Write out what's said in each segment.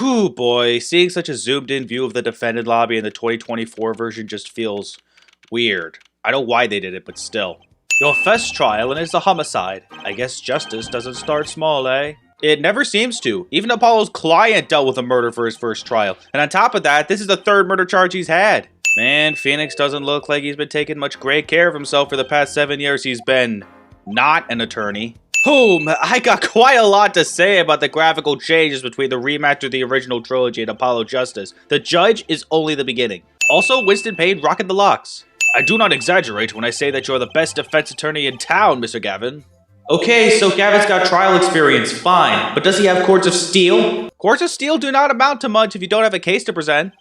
Whew, boy, seeing such a zoomed-in view of the defendant lobby in the 2024 version just feels weird. I know why they did it, but still. Your first trial and it's a homicide. I guess justice doesn't start small, eh? It never seems to. Even Apollo's client dealt with a murder for his first trial. And on top of that, this is the third murder charge he's had. Man, Phoenix doesn't look like he's been taking much great care of himself for the past 7 years he's been not an attorney. I got quite a lot to say about the graphical changes between the remaster of the original trilogy and Apollo Justice. The judge is only the beginning. Also, Winston Payne rocking the locks. I do not exaggerate when I say that you're the best defense attorney in town, Mr. Gavin. Okay, so Gavin's got trial experience, fine. But does he have courts of steel? Courts of steel do not amount to much if you don't have a case to present.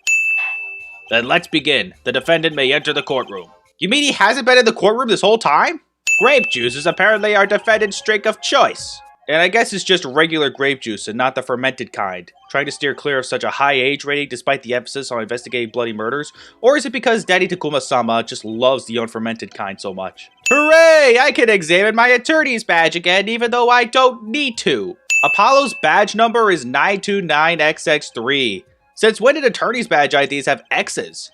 Then let's begin. The defendant may enter the courtroom. You mean he hasn't been in the courtroom this whole time? Grape juice is apparently our defendant's drink of choice. And I guess it's just regular grape juice and not the fermented kind. Trying to steer clear of such a high age rating despite the emphasis on investigating bloody murders? Or is it because Daddy Takuma-sama just loves the unfermented kind so much? Hooray! I can examine my attorney's badge again even though I don't need to. Apollo's badge number is 929XX3. Since when did attorney's badge IDs have X's?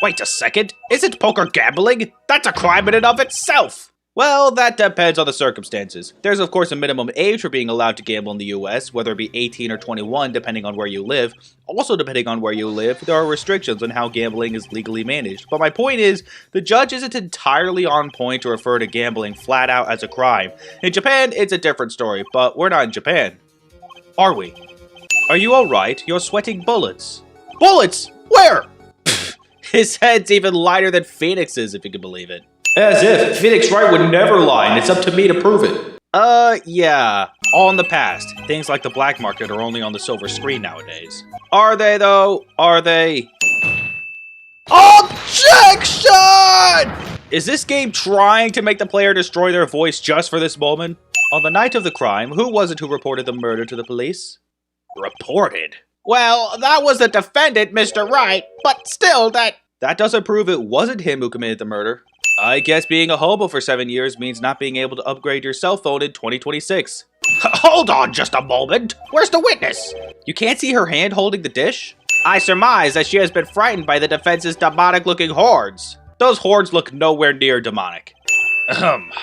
Wait a second, isn't poker gambling? That's a crime in and of itself! Well, that depends on the circumstances. There's of course a minimum age for being allowed to gamble in the US, whether it be 18 or 21 depending on where you live. Also depending on where you live, there are restrictions on how gambling is legally managed. But my point is, the judge isn't entirely on point to refer to gambling flat out as a crime. In Japan, it's a different story, but we're not in Japan. Are we? Are you alright? You're sweating bullets. Bullets? Where? His head's even lighter than Phoenix's, if you can believe it. As if. Phoenix Wright would never lie, and it's up to me to prove it. Yeah. All in the past. Things like the black market are only on the silver screen nowadays. Are they, though? Are they? OBJECTION! Is this game trying to make the player destroy their voice just for this moment? On the night of the crime, who was it who reported the murder to the police? Reported? Well, that was the defendant, Mr. Wright, but still, that doesn't prove it wasn't him who committed the murder. I guess being a hobo for 7 years means not being able to upgrade your cell phone in 2026. Hold on just a moment! Where's the witness? You can't see her hand holding the dish? I surmise that she has been frightened by the defense's demonic-looking hordes. Those hordes look nowhere near demonic.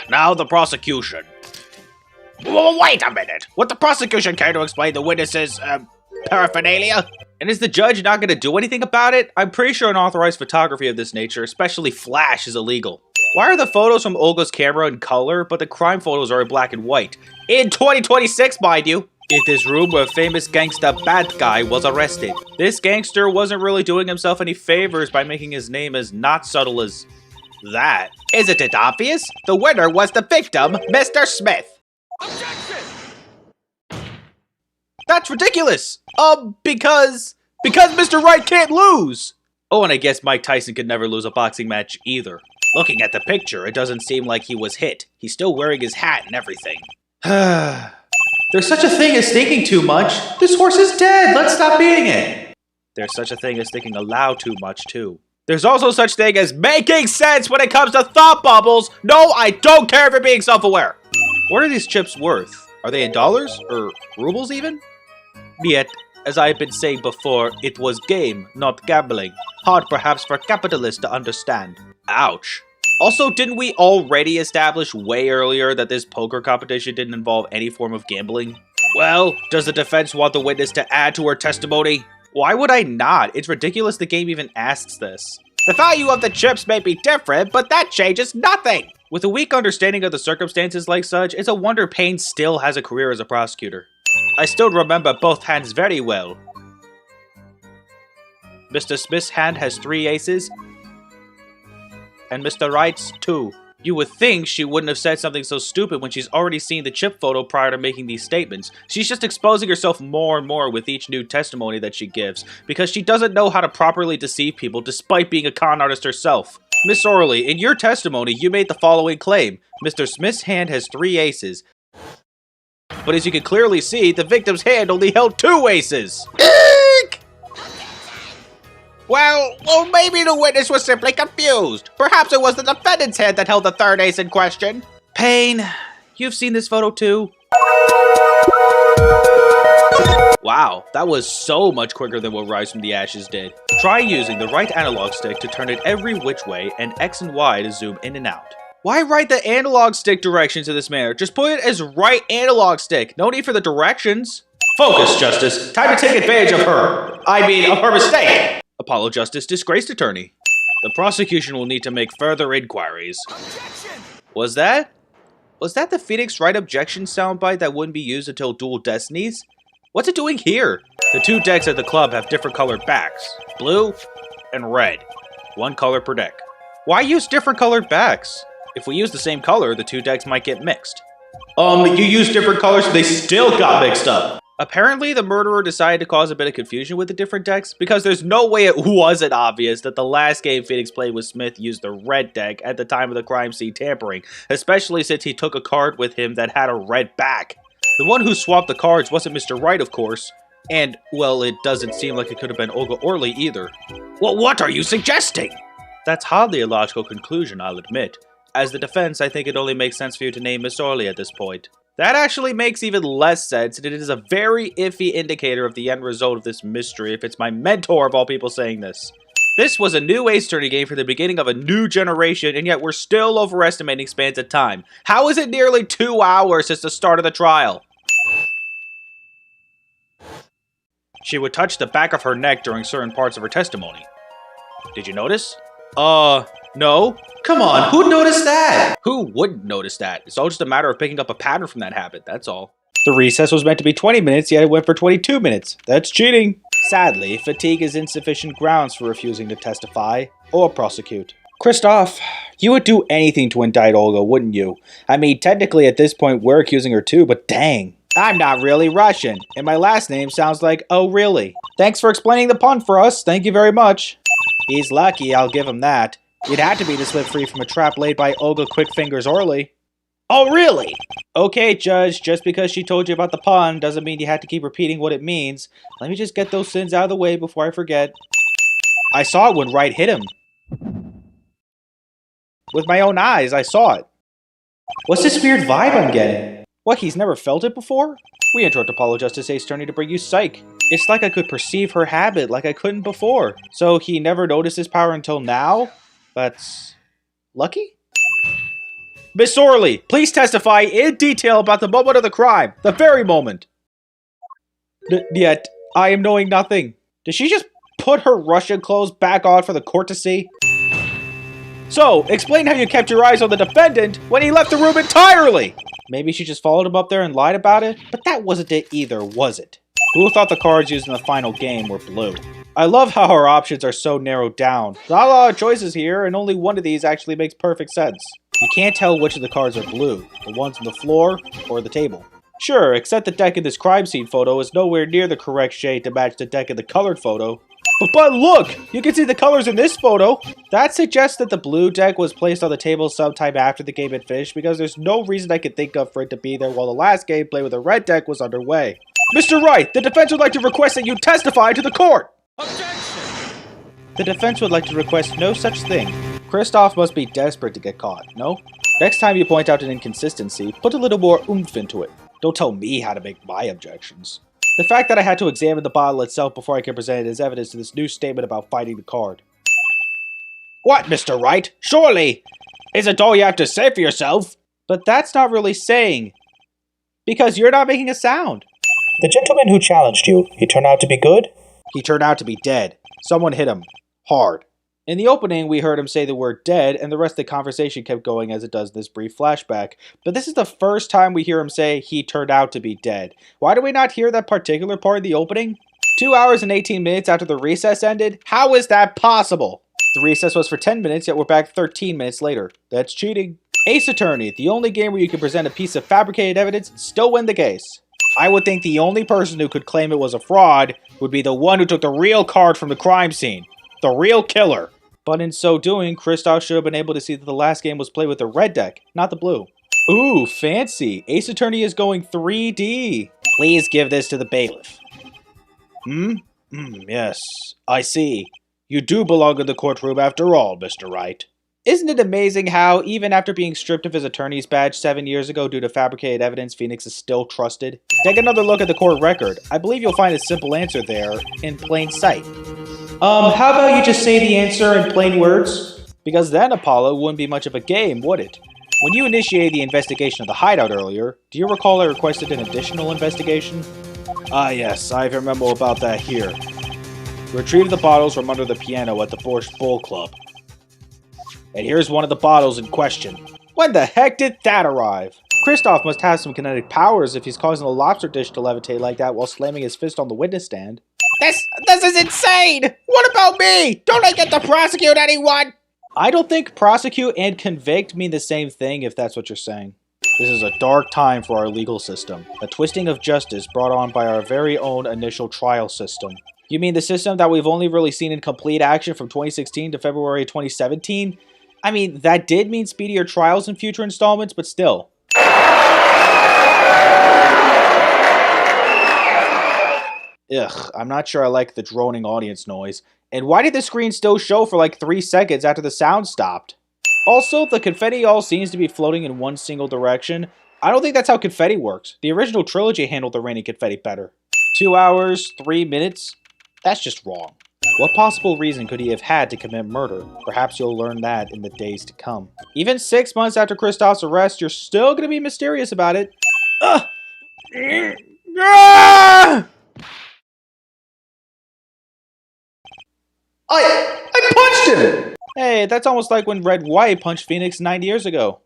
Now the prosecution. Wait a minute! Would the prosecution care to explain the witness's, paraphernalia? And is the judge not going to do anything about it? I'm pretty sure unauthorized photography of this nature, especially flash, is illegal. Why are the photos from Olga's camera in color, but the crime photos are in black and white? In 2026, mind you! In this room where famous gangsta bad guy was arrested. This gangster wasn't really doing himself any favors by making his name as not subtle as that. Isn't it obvious? The winner was the victim, Mr. Smith. Objection! That's ridiculous! Because Mr. Wright can't lose! Oh, and I guess Mike Tyson could never lose a boxing match either. Looking at the picture, it doesn't seem like he was hit. He's still wearing his hat and everything. There's such a thing as thinking too much. This horse is dead, let's stop beating it. There's such a thing as thinking aloud too much, too. There's also such thing as making sense when it comes to thought bubbles! No, I don't care if you're being self-aware! What are these chips worth? Are they in dollars? Or rubles even? Yet, as I've been saying before, it was game, not gambling. Hard perhaps for capitalists to understand. Ouch. Also, didn't we already establish way earlier that this poker competition didn't involve any form of gambling? Well, does the defense want the witness to add to her testimony? Why would I not? It's ridiculous the game even asks this. The value of the chips may be different, but that changes nothing! With a weak understanding of the circumstances like such, it's a wonder Payne still has a career as a prosecutor. I still remember both hands very well. Mr. Smith's hand has 3 aces, and Mr. Wright's 2. You would think she wouldn't have said something so stupid when she's already seen the chip photo prior to making these statements. She's just exposing herself more and more with each new testimony that she gives, because she doesn't know how to properly deceive people despite being a con artist herself. Miss Orley, in your testimony, you made the following claim. Mr. Smith's hand has 3 aces. But as you can clearly see, the victim's hand only held 2 aces. Eek! Well, maybe the witness was simply confused. Perhaps it was the defendant's hand that held the 3rd ace in question. Payne, you've seen this photo too? Wow, that was so much quicker than what Rise from the Ashes did. Try using the right analog stick to turn it every which way and X and Y to zoom in and out. Why write the analog stick directions in this manner? Just put it as right analog stick. No need for the directions. Focus, Justice. Time to take advantage of her. Of her mistake. Apollo Justice, disgraced attorney. The prosecution will need to make further inquiries. Objection! Was that the Phoenix Wright objection soundbite that wouldn't be used until Dual Destinies? What's it doing here? The two decks at the club have different colored backs. Blue and red. One color per deck. Why use different colored backs? If we use the same color, the two decks might get mixed. You used different colors, but they still got mixed up. Apparently, the murderer decided to cause a bit of confusion with the different decks, because there's no way it wasn't obvious that the last game Phoenix played with Smith used the red deck at the time of the crime scene tampering, especially since he took a card with him that had a red back. The one who swapped the cards wasn't Mr. Wright, of course, and, well, it doesn't seem like it could have been Olga Orley either. Well, what are you suggesting? That's hardly a logical conclusion, I'll admit. As the defense, I think it only makes sense for you to name Miss Orley at this point. That actually makes even less sense, and it is a very iffy indicator of the end result of this mystery if it's my mentor of all people saying this. This was a new Ace Attorney game for the beginning of a new generation, and yet we're still overestimating spans of time. How is it nearly 2 hours since the start of the trial? She would touch the back of her neck during certain parts of her testimony. Did you notice? No? Come on, who'd notice that? Who wouldn't notice that? It's all just a matter of picking up a pattern from that habit, that's all. The recess was meant to be 20 minutes, yet it went for 22 minutes. That's cheating. Sadly, fatigue is insufficient grounds for refusing to testify or prosecute. Christoph, you would do anything to indict Olga, wouldn't you? I mean, technically at this point we're accusing her too, but dang. I'm not really Russian, and my last name sounds like oh really. Thanks for explaining the pun for us, thank you very much. He's lucky, I'll give him that. It had to be to slip free from a trap laid by Olga Quickfingers Orley. Oh, really? Okay, Judge, just because she told you about the pun doesn't mean you have to keep repeating what it means. Let me just get those sins out of the way before I forget. I saw it when Wright hit him. With my own eyes, I saw it. What's this weird vibe I'm getting? What, he's never felt it before? We interrupt Apollo Justice Ace Attorney to bring you psych. It's like I could perceive her habit like I couldn't before. So he never noticed his power until now? That's lucky? Miss Orley, please testify in detail about the moment of the crime. The very moment. Yet, I am knowing nothing. Did she just put her Russian clothes back on for the court to see? So, explain how you kept your eyes on the defendant when he left the room entirely! Maybe she just followed him up there and lied about it? But that wasn't it either, was it? Who thought the cards used in the final game were blue? I love how our options are so narrowed down. Not a lot of choices here, and only one of these actually makes perfect sense. You can't tell which of the cards are blue, the ones on the floor or the table. Sure, except the deck in this crime scene photo is nowhere near the correct shade to match the deck in the colored photo. But look! You can see the colors in this photo! That suggests that the blue deck was placed on the table sometime after the game had finished because there's no reason I could think of for it to be there while the last gameplay with the red deck was underway. Mr. Wright, the defense would like to request that you testify to the court! Objection! The defense would like to request no such thing. Christoph must be desperate to get caught, no? Next time you point out an inconsistency, put a little more oomph into it. Don't tell me how to make my objections. The fact that I had to examine the bottle itself before I could present it as evidence to this new statement about finding the card. What, Mr. Wright? Surely! Isn't all you have to say for yourself? But that's not really saying. Because you're not making a sound. The gentleman who challenged you, he turned out to be good? He turned out to be dead. Someone hit him. Hard. In the opening, we heard him say the word dead, and the rest of the conversation kept going as it does in this brief flashback. But this is the first time we hear him say he turned out to be dead. Why do we not hear that particular part in the opening? 2 hours and 18 minutes after the recess ended? How is that possible? The recess was for 10 minutes, yet we're back 13 minutes later. That's cheating. Ace Attorney, the only game where you can present a piece of fabricated evidence and still win the case. I would think the only person who could claim it was a fraud would be the one who took the real card from the crime scene. The real killer. But in so doing, Christoph should have been able to see that the last game was played with the red deck, not the blue. Ooh, fancy. Ace Attorney is going 3D. Please give this to the bailiff. Yes, I see. You do belong in the courtroom after all, Mr. Wright. Isn't it amazing how, even after being stripped of his attorney's badge 7 years ago due to fabricated evidence, Phoenix is still trusted? Take another look at the court record. I believe you'll find a simple answer there, in plain sight. How about you just say the answer in plain words? Because then, Apollo, wouldn't be much of a game, would it? When you initiated the investigation of the hideout earlier, do you recall I requested an additional investigation? Ah yes, I remember about that here. Retrieve the bottles from under the piano at the Borscht Bull Club. And here's one of the bottles in question. When the heck did that arrive? Kristoff must have some kinetic powers if he's causing the lobster dish to levitate like that while slamming his fist on the witness stand. This is insane! What about me? Don't I get to prosecute anyone? I don't think prosecute and convict mean the same thing if that's what you're saying. This is a dark time for our legal system. A twisting of justice brought on by our very own initial trial system. You mean the system that we've only really seen in complete action from 2016 to February 2017? I mean, that did mean speedier trials in future installments, but still. Ugh, I'm not sure I like the droning audience noise. And why did the screen still show for like 3 seconds after the sound stopped? Also, the confetti all seems to be floating in one single direction. I don't think that's how confetti works. The original trilogy handled the raining confetti better. 2 hours, 3 minutes? That's just wrong. What possible reason could he have had to commit murder? Perhaps you'll learn that in the days to come. Even 6 months after Kristoff's arrest, you're still going to be mysterious about it. Ugh! I punched him! Hey, that's almost like when Red White punched Phoenix 9 years ago.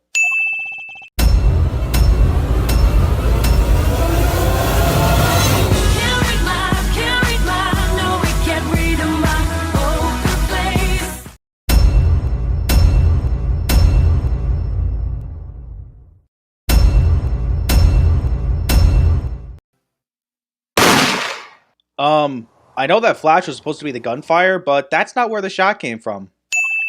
I know that flash was supposed to be the gunfire, but that's not where the shot came from.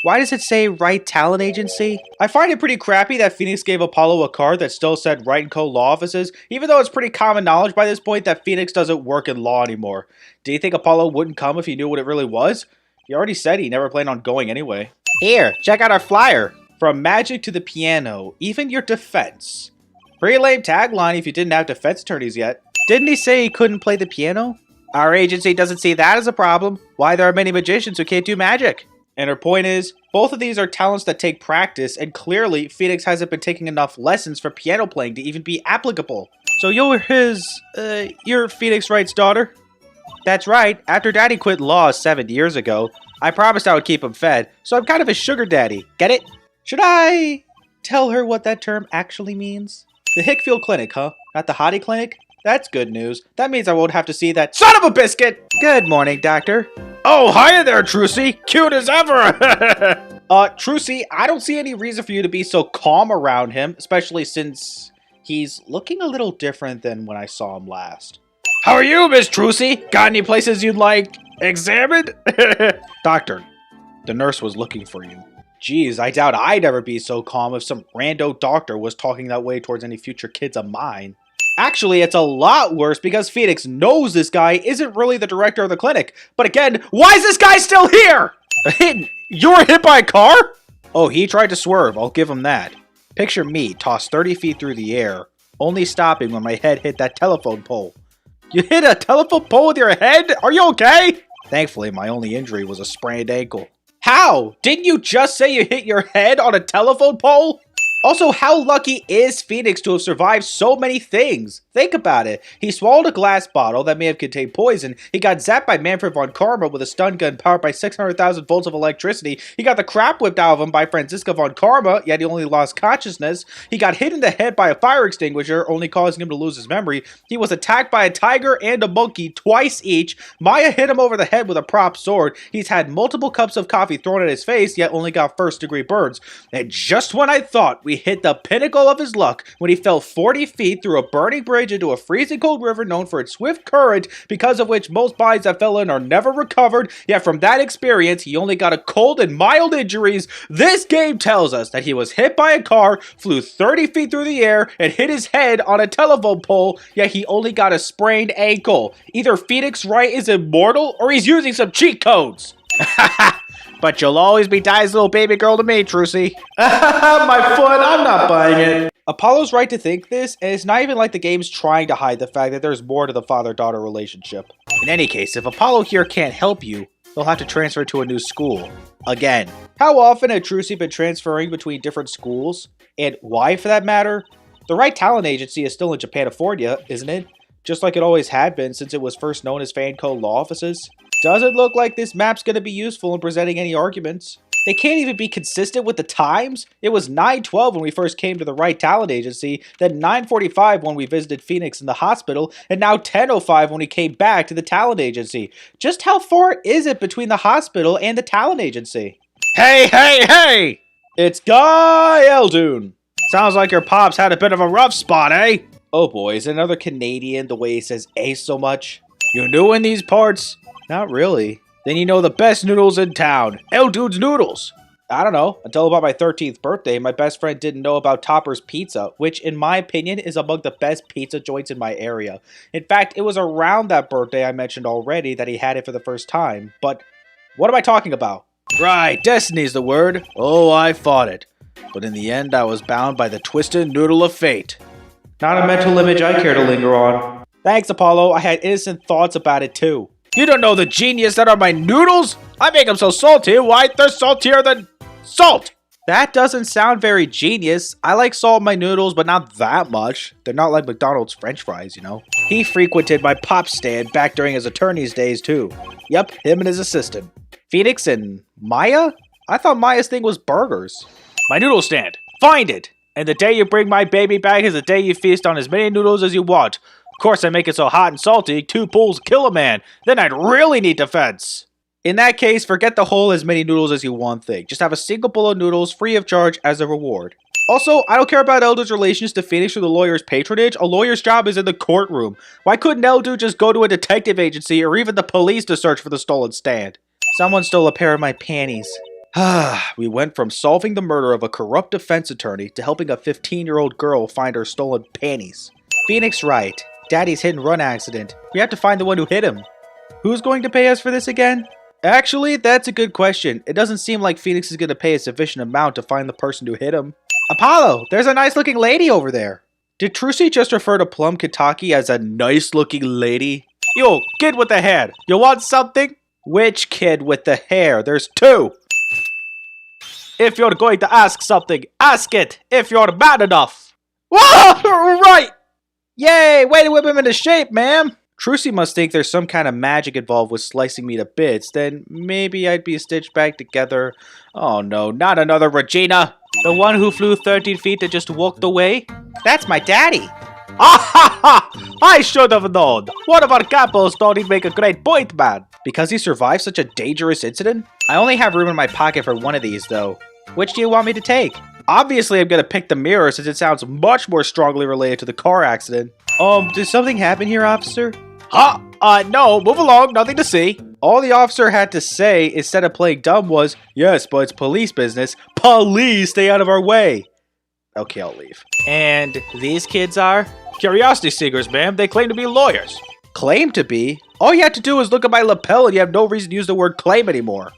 Why does it say Wright Talent Agency? I find it pretty crappy that Phoenix gave Apollo a card that still said Wright & Co. Law Offices, even though it's pretty common knowledge by this point that Phoenix doesn't work in law anymore. Do you think Apollo wouldn't come if he knew what it really was? He already said he never planned on going anyway. Here, check out our flyer. From magic to the piano, even your defense. Pretty lame tagline if you didn't have defense attorneys yet. Didn't he say he couldn't play the piano? Our agency doesn't see that as a problem. Why there are many magicians who can't do magic? And her point is, both of these are talents that take practice, and clearly, Phoenix hasn't been taking enough lessons for piano playing to even be applicable. So you're Phoenix Wright's daughter? That's right. After Daddy quit law 7 years ago, I promised I would keep him fed, so I'm kind of his sugar daddy. Get it? Should I tell her what that term actually means? The Hickfield Clinic, huh? Not the Hottie Clinic? That's good news. That means I won't have to see that son of a biscuit! Good morning, Doctor. Oh, hiya there, Trucy! Cute as ever! Trucy, I don't see any reason for you to be so calm around him, especially since he's looking a little different than when I saw him last. How are you, Miss Trucy? Got any places you'd like examined? Doctor, the nurse was looking for you. Geez, I doubt I'd ever be so calm if some rando doctor was talking that way towards any future kids of mine. Actually, it's a lot worse because Phoenix knows this guy isn't really the director of the clinic. But again, why is this guy still here? You were hit by a car? Oh, he tried to swerve, I'll give him that. Picture me tossed 30 feet through the air, only stopping when my head hit that telephone pole. You hit a telephone pole with your head? Are you okay? Thankfully, my only injury was a sprained ankle. How? Didn't you just say you hit your head on a telephone pole? Also, how lucky is Phoenix to have survived so many things? Think about it. He swallowed a glass bottle that may have contained poison. He got zapped by Manfred von Karma with a stun gun powered by 600,000 volts of electricity. He got the crap whipped out of him by Franziska von Karma, yet he only lost consciousness. He got hit in the head by a fire extinguisher, only causing him to lose his memory. He was attacked by a tiger and a monkey twice each. Maya hit him over the head with a prop sword. He's had multiple cups of coffee thrown at his face, yet only got first-degree burns. And just when I thought we hit the pinnacle of his luck, when he fell 40 feet through a burning bridge into a freezing cold river known for its swift current, because of which most bodies that fell in are never recovered, yet from that experience he only got a cold and mild injuries, this game tells us that he was hit by a car, flew 30 feet through the air, and hit his head on a telephone pole, yet he only got a sprained ankle. Either Phoenix Wright is immortal, or he's using some cheat codes. But you'll always be Daddy's little baby girl to me, Trucy. My foot, I'm not buying it. Apollo's right to think this, and it's not even like the game's trying to hide the fact that there's more to the father-daughter relationship. In any case, if Apollo here can't help you, they'll have to transfer to a new school. Again. How often had Trucy been transferring between different schools? And why, for that matter? The right talent agency is still in Japanifornia, isn't it? Just like it always had been since it was first known as Fanco Law Offices. Doesn't look like this map's gonna be useful in presenting any arguments. They can't even be consistent with the times. It was 9:12 when we first came to the right talent agency, then 9:45 when we visited Phoenix in the hospital, and now 10:05 when we came back to the talent agency. Just how far is it between the hospital and the talent agency? Hey, hey, hey! It's Guy Eldoon. Sounds like your pops had a bit of a rough spot, eh? Oh boy, is it another Canadian the way he says "eh" so much? You new in these parts? Not really. Then you know the best noodles in town. Eldoon's Noodles. I don't know. Until about my 13th birthday, my best friend didn't know about Topper's Pizza, which in my opinion is among the best pizza joints in my area. In fact, it was around that birthday I mentioned already that he had it for the first time. But what am I talking about? Right, destiny's the word. Oh, I fought it. But in the end, I was bound by the twisted noodle of fate. Not a mental image I care to linger on. Thanks, Apollo. I had innocent thoughts about it too. You don't know the genius that are my noodles? I make them so salty, why they're saltier than salt. That doesn't sound very genius. I like salt in my noodles, but not that much. They're not like McDonald's French fries, you know. He frequented my pop stand back during his attorney's days too. Yep, him and his assistant. Phoenix and Maya? I thought Maya's thing was burgers. My noodle stand. Find it. And the day you bring my baby back is the day you feast on as many noodles as you want. Of course, I make it so hot and salty, 2 pools kill a man. Then I'd really need defense. In that case, forget the whole as many noodles as you want thing. Just have a single bowl of noodles free of charge as a reward. Also, I don't care about Eldoon's relations to Phoenix through the lawyer's patronage. A lawyer's job is in the courtroom. Why couldn't Eldoon just go to a detective agency or even the police to search for the stolen stand? Someone stole a pair of my panties. We went from solving the murder of a corrupt defense attorney to helping a 15-year-old girl find her stolen panties. Phoenix right. Daddy's hit and run accident. We have to find the one who hit him. Who's going to pay us for this again? Actually, that's a good question. It doesn't seem like Phoenix is going to pay a sufficient amount to find the person who hit him. Apollo, there's a nice-looking lady over there. Did Trucy just refer to Plum Kentucky as a nice-looking lady? Yo, kid with the hair, you want something? Which kid with the hair? There's 2. If you're going to ask something, ask it if you're mad enough. Whoa, right! Yay, way to whip him into shape, ma'am! Trucy must think there's some kind of magic involved with slicing me to bits, then maybe I'd be stitched back together. Oh no, not another Regina! The one who flew 13 feet and just walked away? That's my daddy! Ah ha ha! I should have known! One of our capos thought he'd make a great point man! Because he survived such a dangerous incident? I only have room in my pocket for one of these though. Which do you want me to take? Obviously, I'm gonna pick the mirror since it sounds much more strongly related to the car accident. Did something happen here, officer? No, move along, nothing to see. All the officer had to say, instead of playing dumb, was, yes, but it's police business. Police, stay out of our way. Okay, I'll leave. And these kids are? Curiosity seekers, ma'am. They claim to be lawyers. Claim to be? All you have to do is look at my lapel and you have no reason to use the word claim anymore.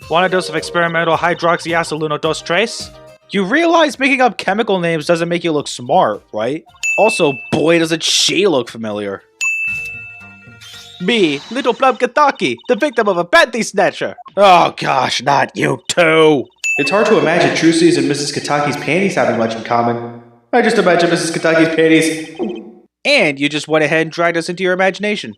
Want a dose of experimental hydroxyaceluno trace? You realize making up chemical names doesn't make you look smart, right? Also, boy, doesn't she look familiar. Me, Little Plum Kentucky, the victim of a panty snatcher. Oh gosh, not you too. It's hard to imagine Trucy's and Mrs. Kataki's panties having much in common. I just imagine Mrs. Kataki's panties. And you just went ahead and dragged us into your imagination.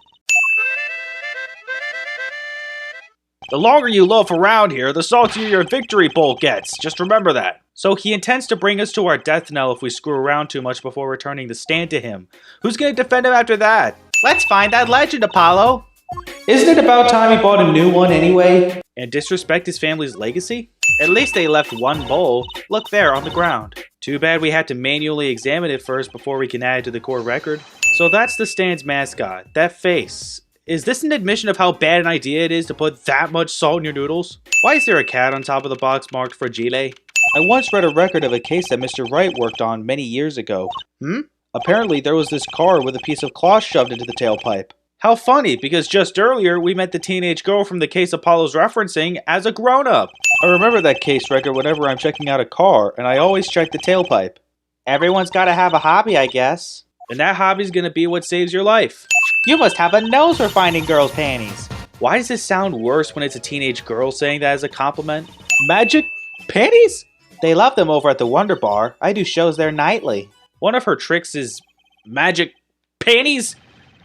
The longer you loaf around here, the saltier your victory bowl gets. Just remember that. So he intends to bring us to our death knell if we screw around too much before returning the stand to him. Who's gonna defend him after that? Let's find that legend, Apollo! Isn't it about time he bought a new one anyway? And disrespect his family's legacy? At least they left one bowl. Look there, on the ground. Too bad we had to manually examine it first before we can add it to the court record. So that's the stand's mascot. That face. Is this an admission of how bad an idea it is to put that much salt in your noodles? Why is there a cat on top of the box marked Fragile? I once read a record of a case that Mr. Wright worked on many years ago. Apparently there was this car with a piece of cloth shoved into the tailpipe. How funny, because just earlier we met the teenage girl from the case Apollo's referencing as a grown-up. I remember that case record whenever I'm checking out a car, and I always check the tailpipe. Everyone's gotta have a hobby, I guess. And that hobby's gonna be what saves your life. You must have a nose for finding girls' panties. Why does this sound worse when it's a teenage girl saying that as a compliment? Magic panties? They love them over at the Wonder Bar. I do shows there nightly. One of her tricks is magic panties?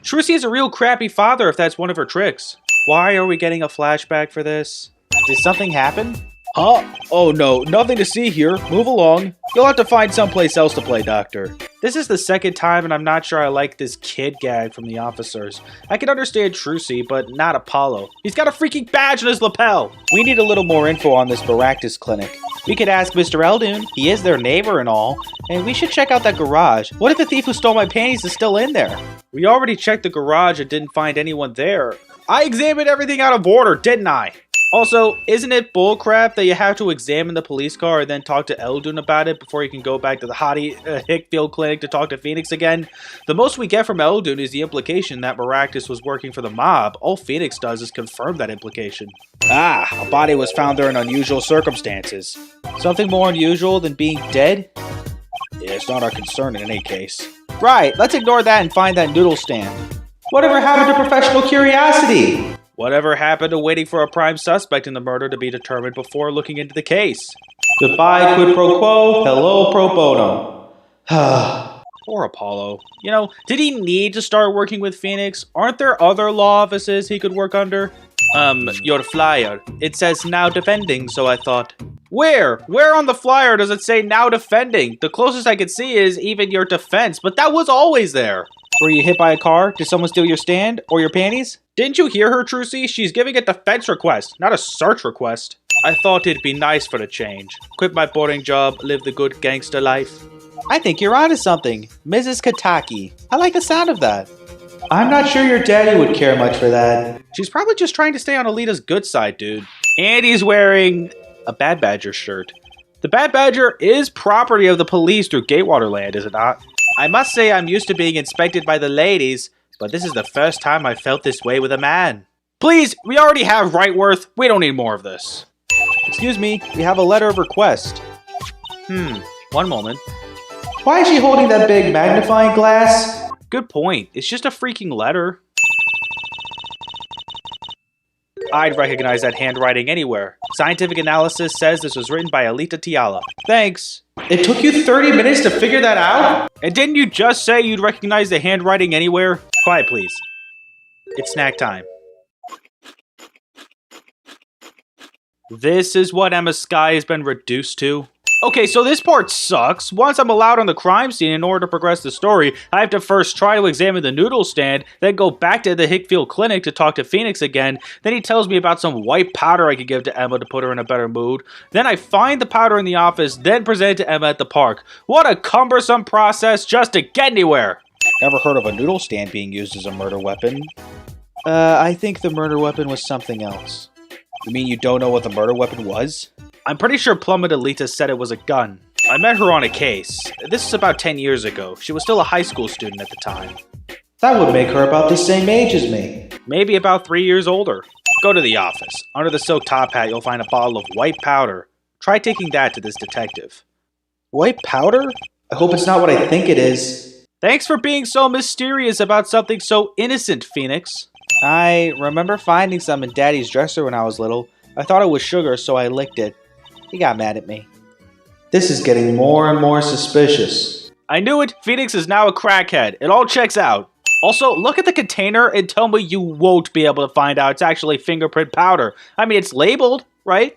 Trucy is a real crappy father if that's one of her tricks. Why are we getting a flashback for this? Did something happen? Huh? Oh no, nothing to see here. Move along. You'll have to find someplace else to play doctor. This is the second time and I'm not sure I like this kid gag from the officers. I can understand Trucy, but not Apollo. He's got a freaking badge on his lapel! We need a little more info on this Baractus clinic. We could ask Mr. Eldoon. He is their neighbor and all. And we should check out that garage. What if the thief who stole my panties is still in there? We already checked the garage and didn't find anyone there. I examined everything out of order, didn't I? Also, isn't it bullcrap that you have to examine the police car and then talk to Eldoon about it before you can go back to the Hottie Hickfield clinic to talk to Phoenix again? The most we get from Eldoon is the implication that Baractus was working for the mob. All Phoenix does is confirm that implication. Ah, a body was found there in unusual circumstances. Something more unusual than being dead? Yeah, it's not our concern in any case. Right, let's ignore that and find that noodle stand. Whatever happened to professional curiosity? Whatever happened to waiting for a prime suspect in the murder to be determined before looking into the case? Goodbye quid pro quo, hello pro bono. Poor Apollo. You know, did he need to start working with Phoenix? Aren't there other law offices he could work under? Your flyer. It says now defending, so I thought. Where? Where on the flyer does it say now defending? The closest I could see is even your defense, but that was always there. Were you hit by a car? Did someone steal your stand? Or your panties? Didn't you hear her, Trucy? She's giving a defense request, not a search request. I thought it'd be nice for a change. Quit my boring job, live the good gangster life. I think you're onto something. Mrs. Kataki. I like the sound of that. I'm not sure your daddy would care much for that. She's probably just trying to stay on Alita's good side, dude. And he's wearing a Bad Badger shirt. The Bad Badger is property of the police through Gatewater Land, is it not? I must say I'm used to being inspected by the ladies, but this is the first time I felt this way with a man. Please, we already have Rightworth. We don't need more of this. Excuse me, we have a letter of request. One moment. Why is she holding that big magnifying glass? Good point. It's just a freaking letter. I'd recognize that handwriting anywhere. Scientific analysis says this was written by Alita Tiala. Thanks. It took you 30 minutes to figure that out? And didn't you just say you'd recognize the handwriting anywhere? Quiet, please. It's snack time. This is what Emma Skye has been reduced to. Okay, so this part sucks. Once I'm allowed on the crime scene in order to progress the story, I have to first try to examine the noodle stand, then go back to the Hickfield clinic to talk to Phoenix again. Then he tells me about some white powder I could give to Emma to put her in a better mood. Then I find the powder in the office, then present it to Emma at the park. What a cumbersome process just to get anywhere! Ever heard of a noodle stand being used as a murder weapon? I think the murder weapon was something else. You mean you don't know what the murder weapon was? I'm pretty sure Plummet Alita said it was a gun. I met her on a case. This is about 10 years ago. She was still a high school student at the time. That would make her about the same age as me. Maybe about 3 years older. Go to the office. Under the silk top hat, you'll find a bottle of white powder. Try taking that to this detective. White powder? I hope it's not what I think it is. Thanks for being so mysterious about something so innocent, Phoenix. I remember finding some in Daddy's dresser when I was little. I thought it was sugar, so I licked it. He got mad at me. This is getting more and more suspicious. I knew it. Phoenix is now a crackhead. It all checks out. Also, look at the container and tell me you won't be able to find out it's actually fingerprint powder. I mean, it's labeled, right?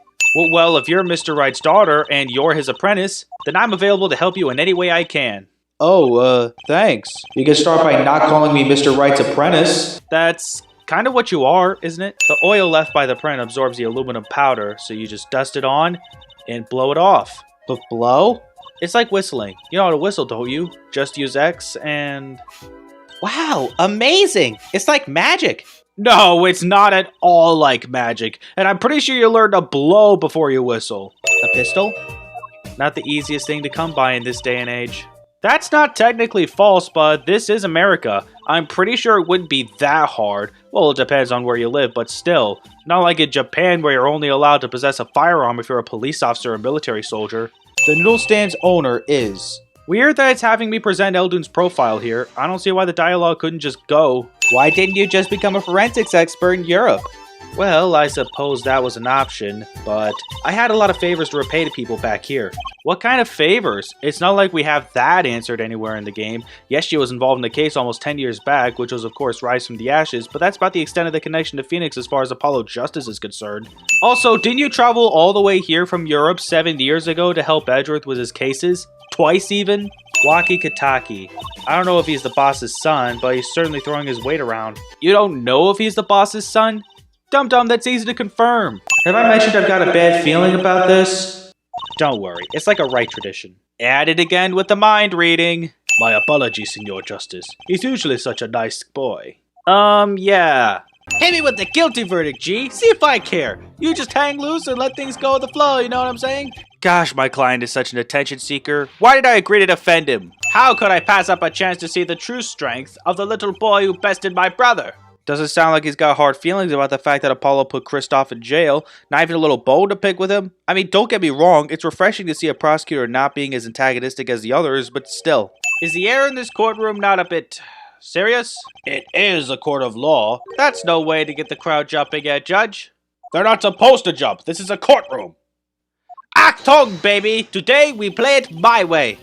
Well, if you're Mr. Wright's daughter and you're his apprentice, then I'm available to help you in any way I can. Oh, thanks. You can start by not calling me Mr. Wright's apprentice. That's kind of what you are, isn't it? The oil left by the print absorbs the aluminum powder, so you just dust it on and blow it off. But blow? It's like whistling. You know how to whistle, don't you? Just use X and... Wow, amazing! It's like magic! No, it's not at all like magic. And I'm pretty sure you learn to blow before you whistle. A pistol? Not the easiest thing to come by in this day and age. That's not technically false, but this is America. I'm pretty sure it wouldn't be that hard. Well, it depends on where you live, but still. Not like in Japan where you're only allowed to possess a firearm if you're a police officer or military soldier. The noodle stand's owner is... Weird that it's having me present Eldun's profile here. I don't see why the dialogue couldn't just go. Why didn't you just become a forensics expert in Europe? Well, I suppose that was an option, but I had a lot of favors to repay to people back here. What kind of favors? It's not like we have that answered anywhere in the game. Yes, she was involved in a case almost 10 years back, which was of course Rise from the Ashes, but that's about the extent of the connection to Phoenix as far as Apollo Justice is concerned. Also, didn't you travel all the way here from Europe 7 years ago to help Edgeworth with his cases? Twice even? Waki Kataki. I don't know if he's the boss's son, but he's certainly throwing his weight around. You don't know if he's the boss's son? Dum-dum, that's easy to confirm. Have I mentioned I've got a bad feeling about this? Don't worry, it's like a right tradition. At it again with the mind reading. My apologies, Senor Justice. He's usually such a nice boy. Yeah. Hit me with the guilty verdict, G. See if I care. You just hang loose and let things go with the flow, you know what I'm saying? Gosh, my client is such an attention seeker. Why did I agree to defend him? How could I pass up a chance to see the true strength of the little boy who bested my brother? Doesn't sound like he's got hard feelings about the fact that Apollo put Kristoff in jail. Not even a little bone to pick with him. I mean, don't get me wrong, it's refreshing to see a prosecutor not being as antagonistic as the others, but still. Is the air in this courtroom not a bit serious? It is a court of law. That's no way to get the crowd jumping at Judge. They're not supposed to jump. This is a courtroom. Achtung, baby. Today we play it my way.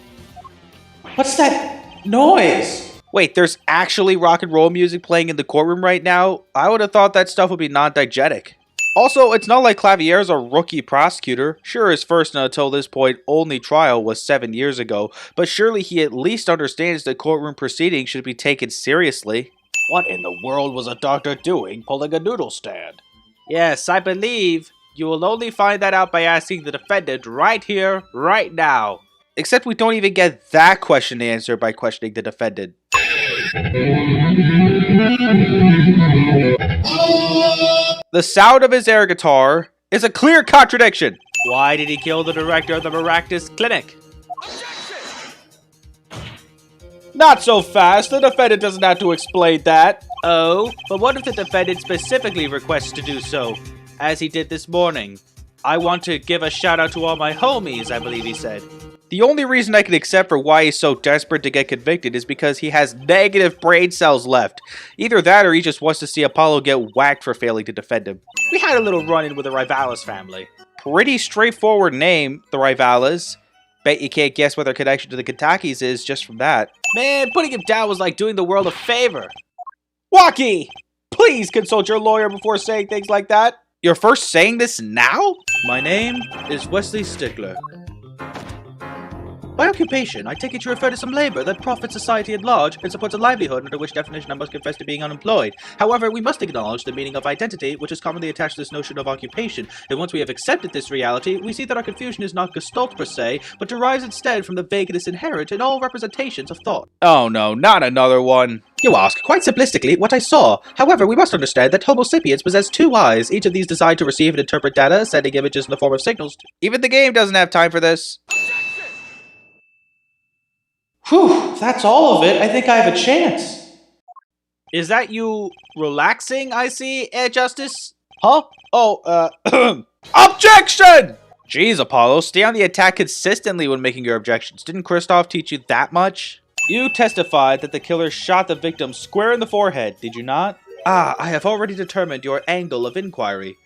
What's that noise? Wait, there's actually rock and roll music playing in the courtroom right now? I would have thought that stuff would be non-diegetic. Also, it's not like Clavier's a rookie prosecutor. Sure, his first and until this point only trial was 7 years ago, but surely he at least understands that courtroom proceedings should be taken seriously. What in the world was a doctor doing pulling a noodle stand? Yes, I believe you will only find that out by asking the defendant right here, right now. Except we don't even get that question answered by questioning the defendant. The sound of his air guitar is a clear contradiction. Why did he kill the director of the Maractus Clinic? Not so fast. The defendant doesn't have to explain that. Oh, but what if the defendant specifically requests to do so, as he did this morning? I want to give a shout out to all my homies, I believe he said. The only reason I can accept for why he's so desperate to get convicted is because he has negative brain cells left. Either that or he just wants to see Apollo get whacked for failing to defend him. We had a little run-in with the Rivalis family. Pretty straightforward name, the Rivalis. Bet you can't guess what their connection to the Kentuckys is just from that. Man, putting him down was like doing the world a favor. Waki! Please consult your lawyer before saying things like that. You're first saying this now? My name is Wesley Stickler. By occupation, I take it you refer to some labor that profits society at large and supports a livelihood, under which definition I must confess to being unemployed. However, we must acknowledge the meaning of identity, which is commonly attached to this notion of occupation, and once we have accepted this reality, we see that our confusion is not gestalt per se, but derives instead from the vagueness inherent in all representations of thought. Oh no, not another one. You ask, quite simplistically, what I saw. However, we must understand that Homo sapiens possess two eyes, each of these designed to receive and interpret data, sending images in the form of signals. Even the game doesn't have time for this. Whew, that's all of it. I think I have a chance. Is that you relaxing, I see, Air Justice? Huh? Oh, Objection! Jeez, Apollo, stay on the attack consistently when making your objections. Didn't Kristoff teach you that much? You testified that the killer shot the victim square in the forehead, did you not? Ah, I have already determined your angle of inquiry.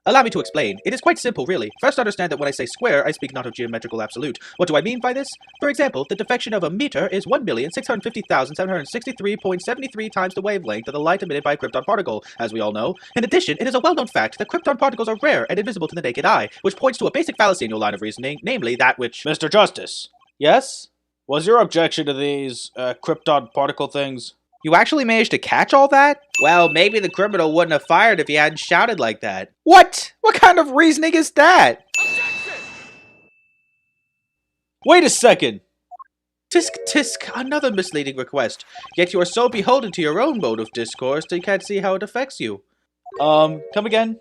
Allow me to explain. It is quite simple, really. First, understand that when I say square, I speak not of geometrical absolute. What do I mean by this? For example, the defection of a meter is 1,650,763.73 times the wavelength of the light emitted by a krypton particle, as we all know. In addition, it is a well-known fact that krypton particles are rare and invisible to the naked eye, which points to a basic fallacy in your line of reasoning, namely that which... Mr. Justice. Yes? Was your objection to these, krypton particle things? You actually managed to catch all that? Well, maybe the criminal wouldn't have fired if he hadn't shouted like that. What? What kind of reasoning is that? Wait a second! Tisk tisk, another misleading request. Yet you are so beholden to your own mode of discourse that you can't see how it affects you. Come again?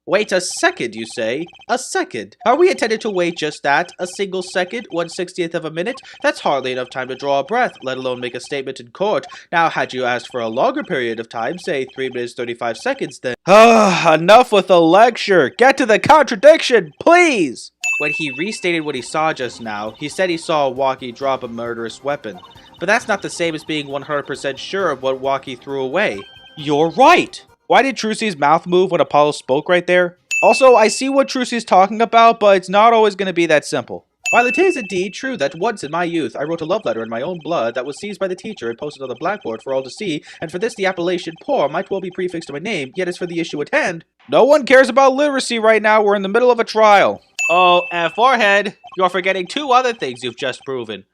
Wait a second, you say? A second? Are we intended to wait just that? A single second? 1/60th of a minute? That's hardly enough time to draw a breath, let alone make a statement in court. Now, had you asked for a longer period of time, say 3 minutes 35 seconds, then— enough with the lecture! Get to the contradiction, please! When he restated what he saw just now, he said he saw Walkie drop a murderous weapon. But that's not the same as being 100% sure of what Walkie threw away. You're right! Why did Trucy's mouth move when Apollo spoke right there? Also, I see what Trucy's talking about, but it's not always going to be that simple. While it is indeed true that once in my youth I wrote a love letter in my own blood that was seized by the teacher and posted on the blackboard for all to see, and for this the appellation poor might well be prefixed to my name, yet as for the issue at hand— no one cares about literacy right now, we're in the middle of a trial. Oh, and forehead, you're forgetting 2 other things you've just proven.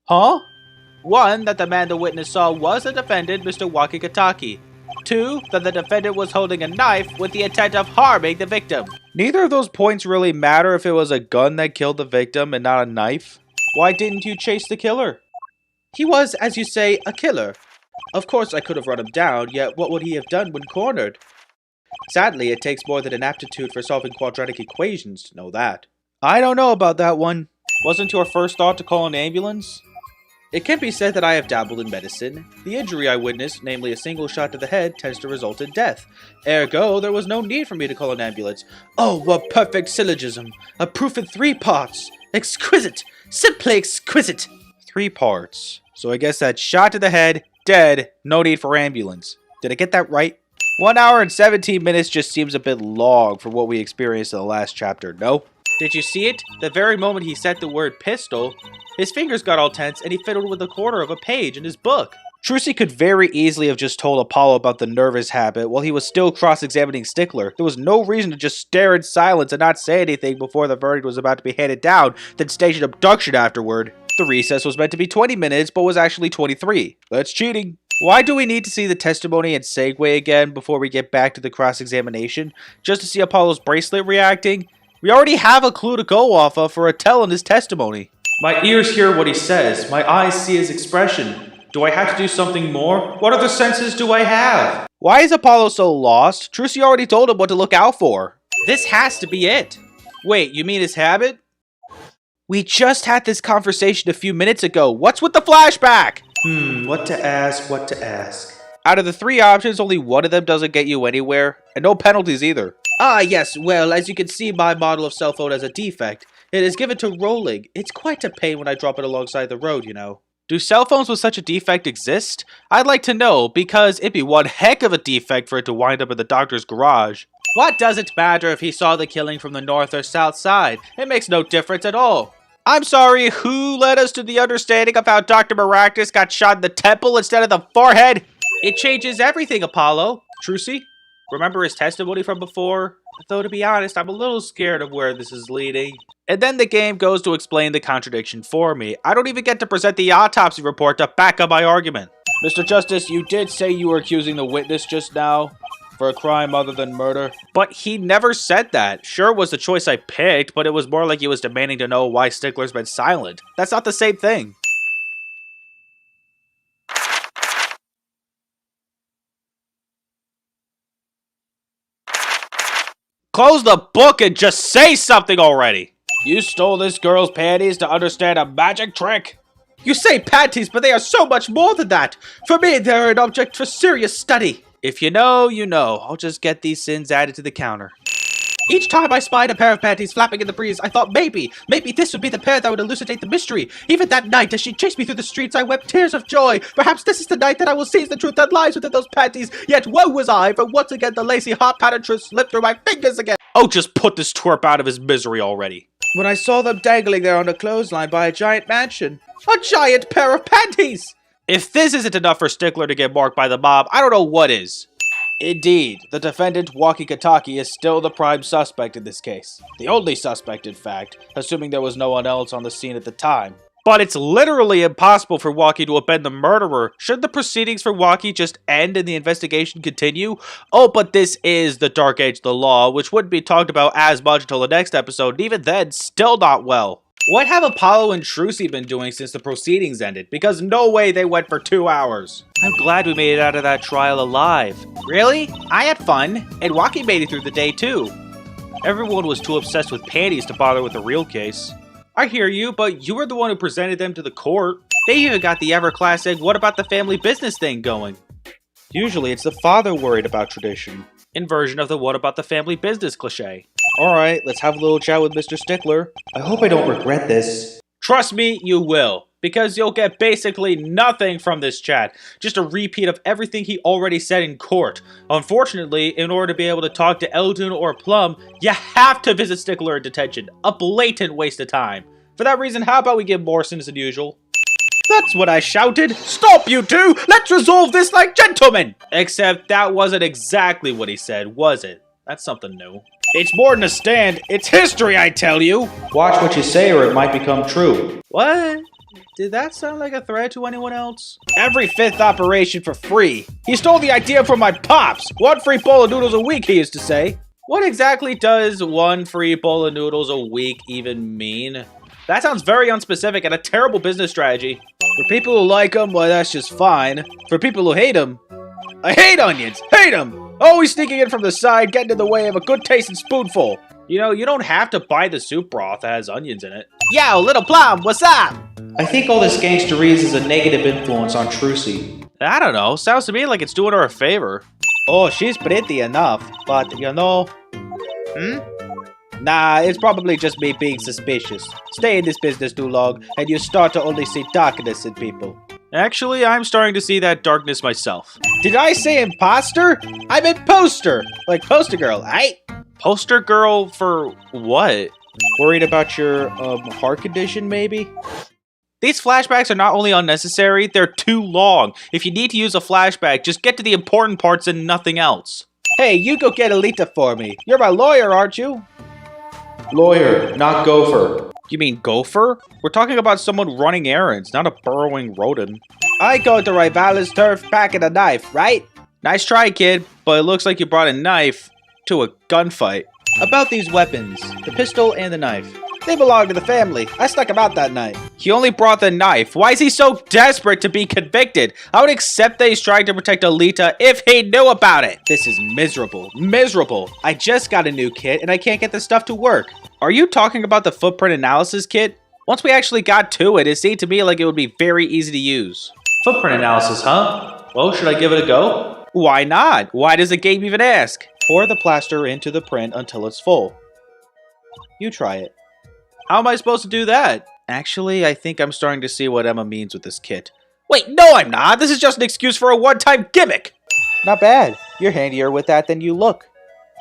Huh? 1, that the man the witness saw was the defendant, Mr. Wakikataki. 2, that the defendant was holding a knife with the intent of harming the victim. Neither of those points really matter if it was a gun that killed the victim and not a knife. Why didn't you chase the killer? He was, as you say, a killer. Of course I could have run him down, yet what would he have done when cornered? Sadly, it takes more than an aptitude for solving quadratic equations to know that. I don't know about that one. Wasn't your first thought to call an ambulance? It can be said that I have dabbled in medicine. The injury I witnessed, namely a single shot to the head, tends to result in death. Ergo, there was no need for me to call an ambulance. Oh, what perfect syllogism! A proof in 3 parts! Exquisite! Simply exquisite! 3 parts. So I guess that shot to the head, dead, no need for ambulance. Did I get that right? 1 hour and 17 minutes just seems a bit long for what we experienced in the last chapter, no? Did you see it? The very moment he said the word pistol, his fingers got all tense and he fiddled with the corner of a page in his book. Trucy could very easily have just told Apollo about the nervous habit while he was still cross-examining Stickler. There was no reason to just stare in silence and not say anything before the verdict was about to be handed down, then stage an abduction afterward. The recess was meant to be 20 minutes, but was actually 23. That's cheating. Why do we need to see the testimony and segue again before we get back to the cross-examination? Just to see Apollo's bracelet reacting? We already have a clue to go off of for a tell in his testimony. My ears hear what he says. My eyes see his expression. Do I have to do something more? What other senses do I have? Why is Apollo so lost? Trucy already told him what to look out for. This has to be it. Wait, you mean his habit? We just had this conversation a few minutes ago. What's with the flashback? What to ask, what to ask. Out of the 3 options, only one of them doesn't get you anywhere, and no penalties either. Ah, yes, well, as you can see, my model of cell phone has a defect. It is given to rolling. It's quite a pain when I drop it alongside the road, you know. Do cell phones with such a defect exist? I'd like to know, because it'd be one heck of a defect for it to wind up in the doctor's garage. What does it matter if he saw the killing from the north or south side? It makes no difference at all. I'm sorry, who led us to the understanding of how Dr. Maractus got shot in the temple instead of the forehead? It changes everything, Apollo. Trucy? Remember his testimony from before? Though to be honest, I'm a little scared of where this is leading. And then the game goes to explain the contradiction for me. I don't even get to present the autopsy report to back up my argument. Mr. Justice, you did say you were accusing the witness just now for a crime other than murder. But he never said that. Sure was the choice I picked, but it was more like he was demanding to know why Stickler's been silent. That's not the same thing. Close the book and just say something already! You stole this girl's panties to understand a magic trick? You say panties, but they are so much more than that! For me, they're an object for serious study! If you know, you know. I'll just get these sins added to the counter. Each time I spied a pair of panties flapping in the breeze, I thought maybe this would be the pair that would elucidate the mystery. Even that night, as she chased me through the streets, I wept tears of joy. Perhaps this is the night that I will seize the truth that lies within those panties. Yet woe was I, for once again the lacy hot pattern truth slipped through my fingers again. Oh, just put this twerp out of his misery already. When I saw them dangling there on a clothesline by a giant mansion. A giant pair of panties! If this isn't enough for Stickler to get marked by the mob, I don't know what is. Indeed, the defendant, Wakikataki, is still the prime suspect in this case. The only suspect, in fact, assuming there was no one else on the scene at the time. But it's literally impossible for Waki to have been the murderer. Should the proceedings for Waki just end and the investigation continue? Oh, but this is the Dark Age of the law, which wouldn't be talked about as much until the next episode, and even then, still not well. What have Apollo and Trucy been doing since the proceedings ended? Because no way they went for 2 hours. I'm glad we made it out of that trial alive. Really? I had fun, and Waki made it through the day too. Everyone was too obsessed with panties to bother with the real case. I hear you, but you were the one who presented them to the court. They even got the ever-classic "what about the family business" thing going. Usually it's the father worried about tradition. Inversion of the "what about the family business" cliche. Alright, let's have a little chat with Mr. Stickler. I hope I don't regret this. Trust me, you will. Because you'll get basically nothing from this chat. Just a repeat of everything he already said in court. Unfortunately, in order to be able to talk to Eldun or Plum, you have to visit Stickler in detention. A blatant waste of time. For that reason, how about we give more sins than usual? That's what I shouted! Stop, you two! Let's resolve this like gentlemen! Except that wasn't exactly what he said, was it? That's something new. It's more than a stand, it's history, I tell you! Watch what you say or it might become true. What? Did that sound like a threat to anyone else? Every fifth operation for free. He stole the idea from my pops. One free bowl of noodles a week, he used to say. What exactly does one free bowl of noodles a week even mean? That sounds very unspecific and a terrible business strategy. For people who like them, well, that's just fine. For people who hate them, I hate onions. Hate them. Always sneaking in from the side, getting in the way of a good tasting spoonful. You know, you don't have to buy the soup broth that has onions in it. Yo, Little Plum, what's up? I think all this gangsterese is a negative influence on Trucy. I don't know. Sounds to me like it's doing her a favor. Oh, she's pretty enough, but you know... Nah, it's probably just me being suspicious. Stay in this business too long, and you start to only see darkness in people. Actually, I'm starting to see that darkness myself. Did I say imposter? I meant poster! Like poster girl, right? Poster girl for what? Worried about your, heart condition, maybe? These flashbacks are not only unnecessary, they're too long. If you need to use a flashback, just get to the important parts and nothing else. Hey, you go get Alita for me. You're my lawyer, aren't you? Lawyer, not gopher. You mean gopher? We're talking about someone running errands, not a burrowing rodent. I go to Rivala's turf packing a knife, right? Nice try, kid, but it looks like you brought a knife to a gunfight. About these weapons, the pistol and the knife. They belong to the family. I stuck him out that night. He only brought the knife. Why is he so desperate to be convicted? I would accept that he's trying to protect Alita if he knew about it. This is miserable. Miserable. I just got a new kit and I can't get this stuff to work. Are you talking about the footprint analysis kit? Once we actually got to it, it seemed to me like it would be very easy to use. Footprint analysis, huh? Well, should I give it a go? Why not? Why does the game even ask? Pour the plaster into the print until it's full. You try it. How am I supposed to do that? Actually, I think I'm starting to see what Emma means with this kit. Wait, no I'm not! This is just an excuse for a one-time gimmick! Not bad. You're handier with that than you look.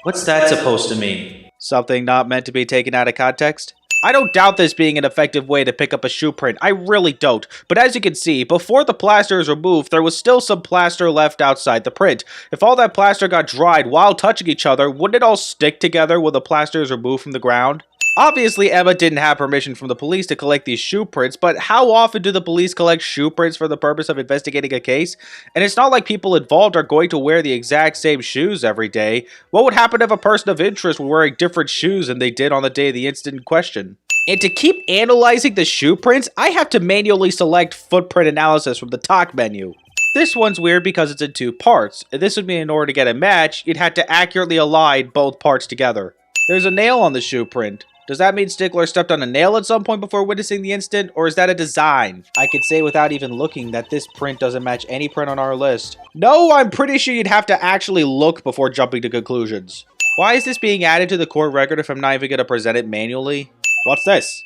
What's that supposed to mean? Something not meant to be taken out of context? I don't doubt this being an effective way to pick up a shoe print, I really don't. But as you can see, before the plaster is removed, there was still some plaster left outside the print. If all that plaster got dried while touching each other, wouldn't it all stick together when the plaster is removed from the ground? Obviously, Emma didn't have permission from the police to collect these shoe prints, but how often do the police collect shoe prints for the purpose of investigating a case? And it's not like people involved are going to wear the exact same shoes every day. What would happen if a person of interest were wearing different shoes than they did on the day of the incident in question? And to keep analyzing the shoe prints, I have to manually select footprint analysis from the talk menu. This one's weird because it's in two parts. This would mean in order to get a match, you'd have to accurately align both parts together. There's a nail on the shoe print. Does that mean Stickler stepped on a nail at some point before witnessing the incident, or is that a design? I could say without even looking that this print doesn't match any print on our list. No, I'm pretty sure you'd have to actually look before jumping to conclusions. Why is this being added to the court record if I'm not even going to present it manually? What's this?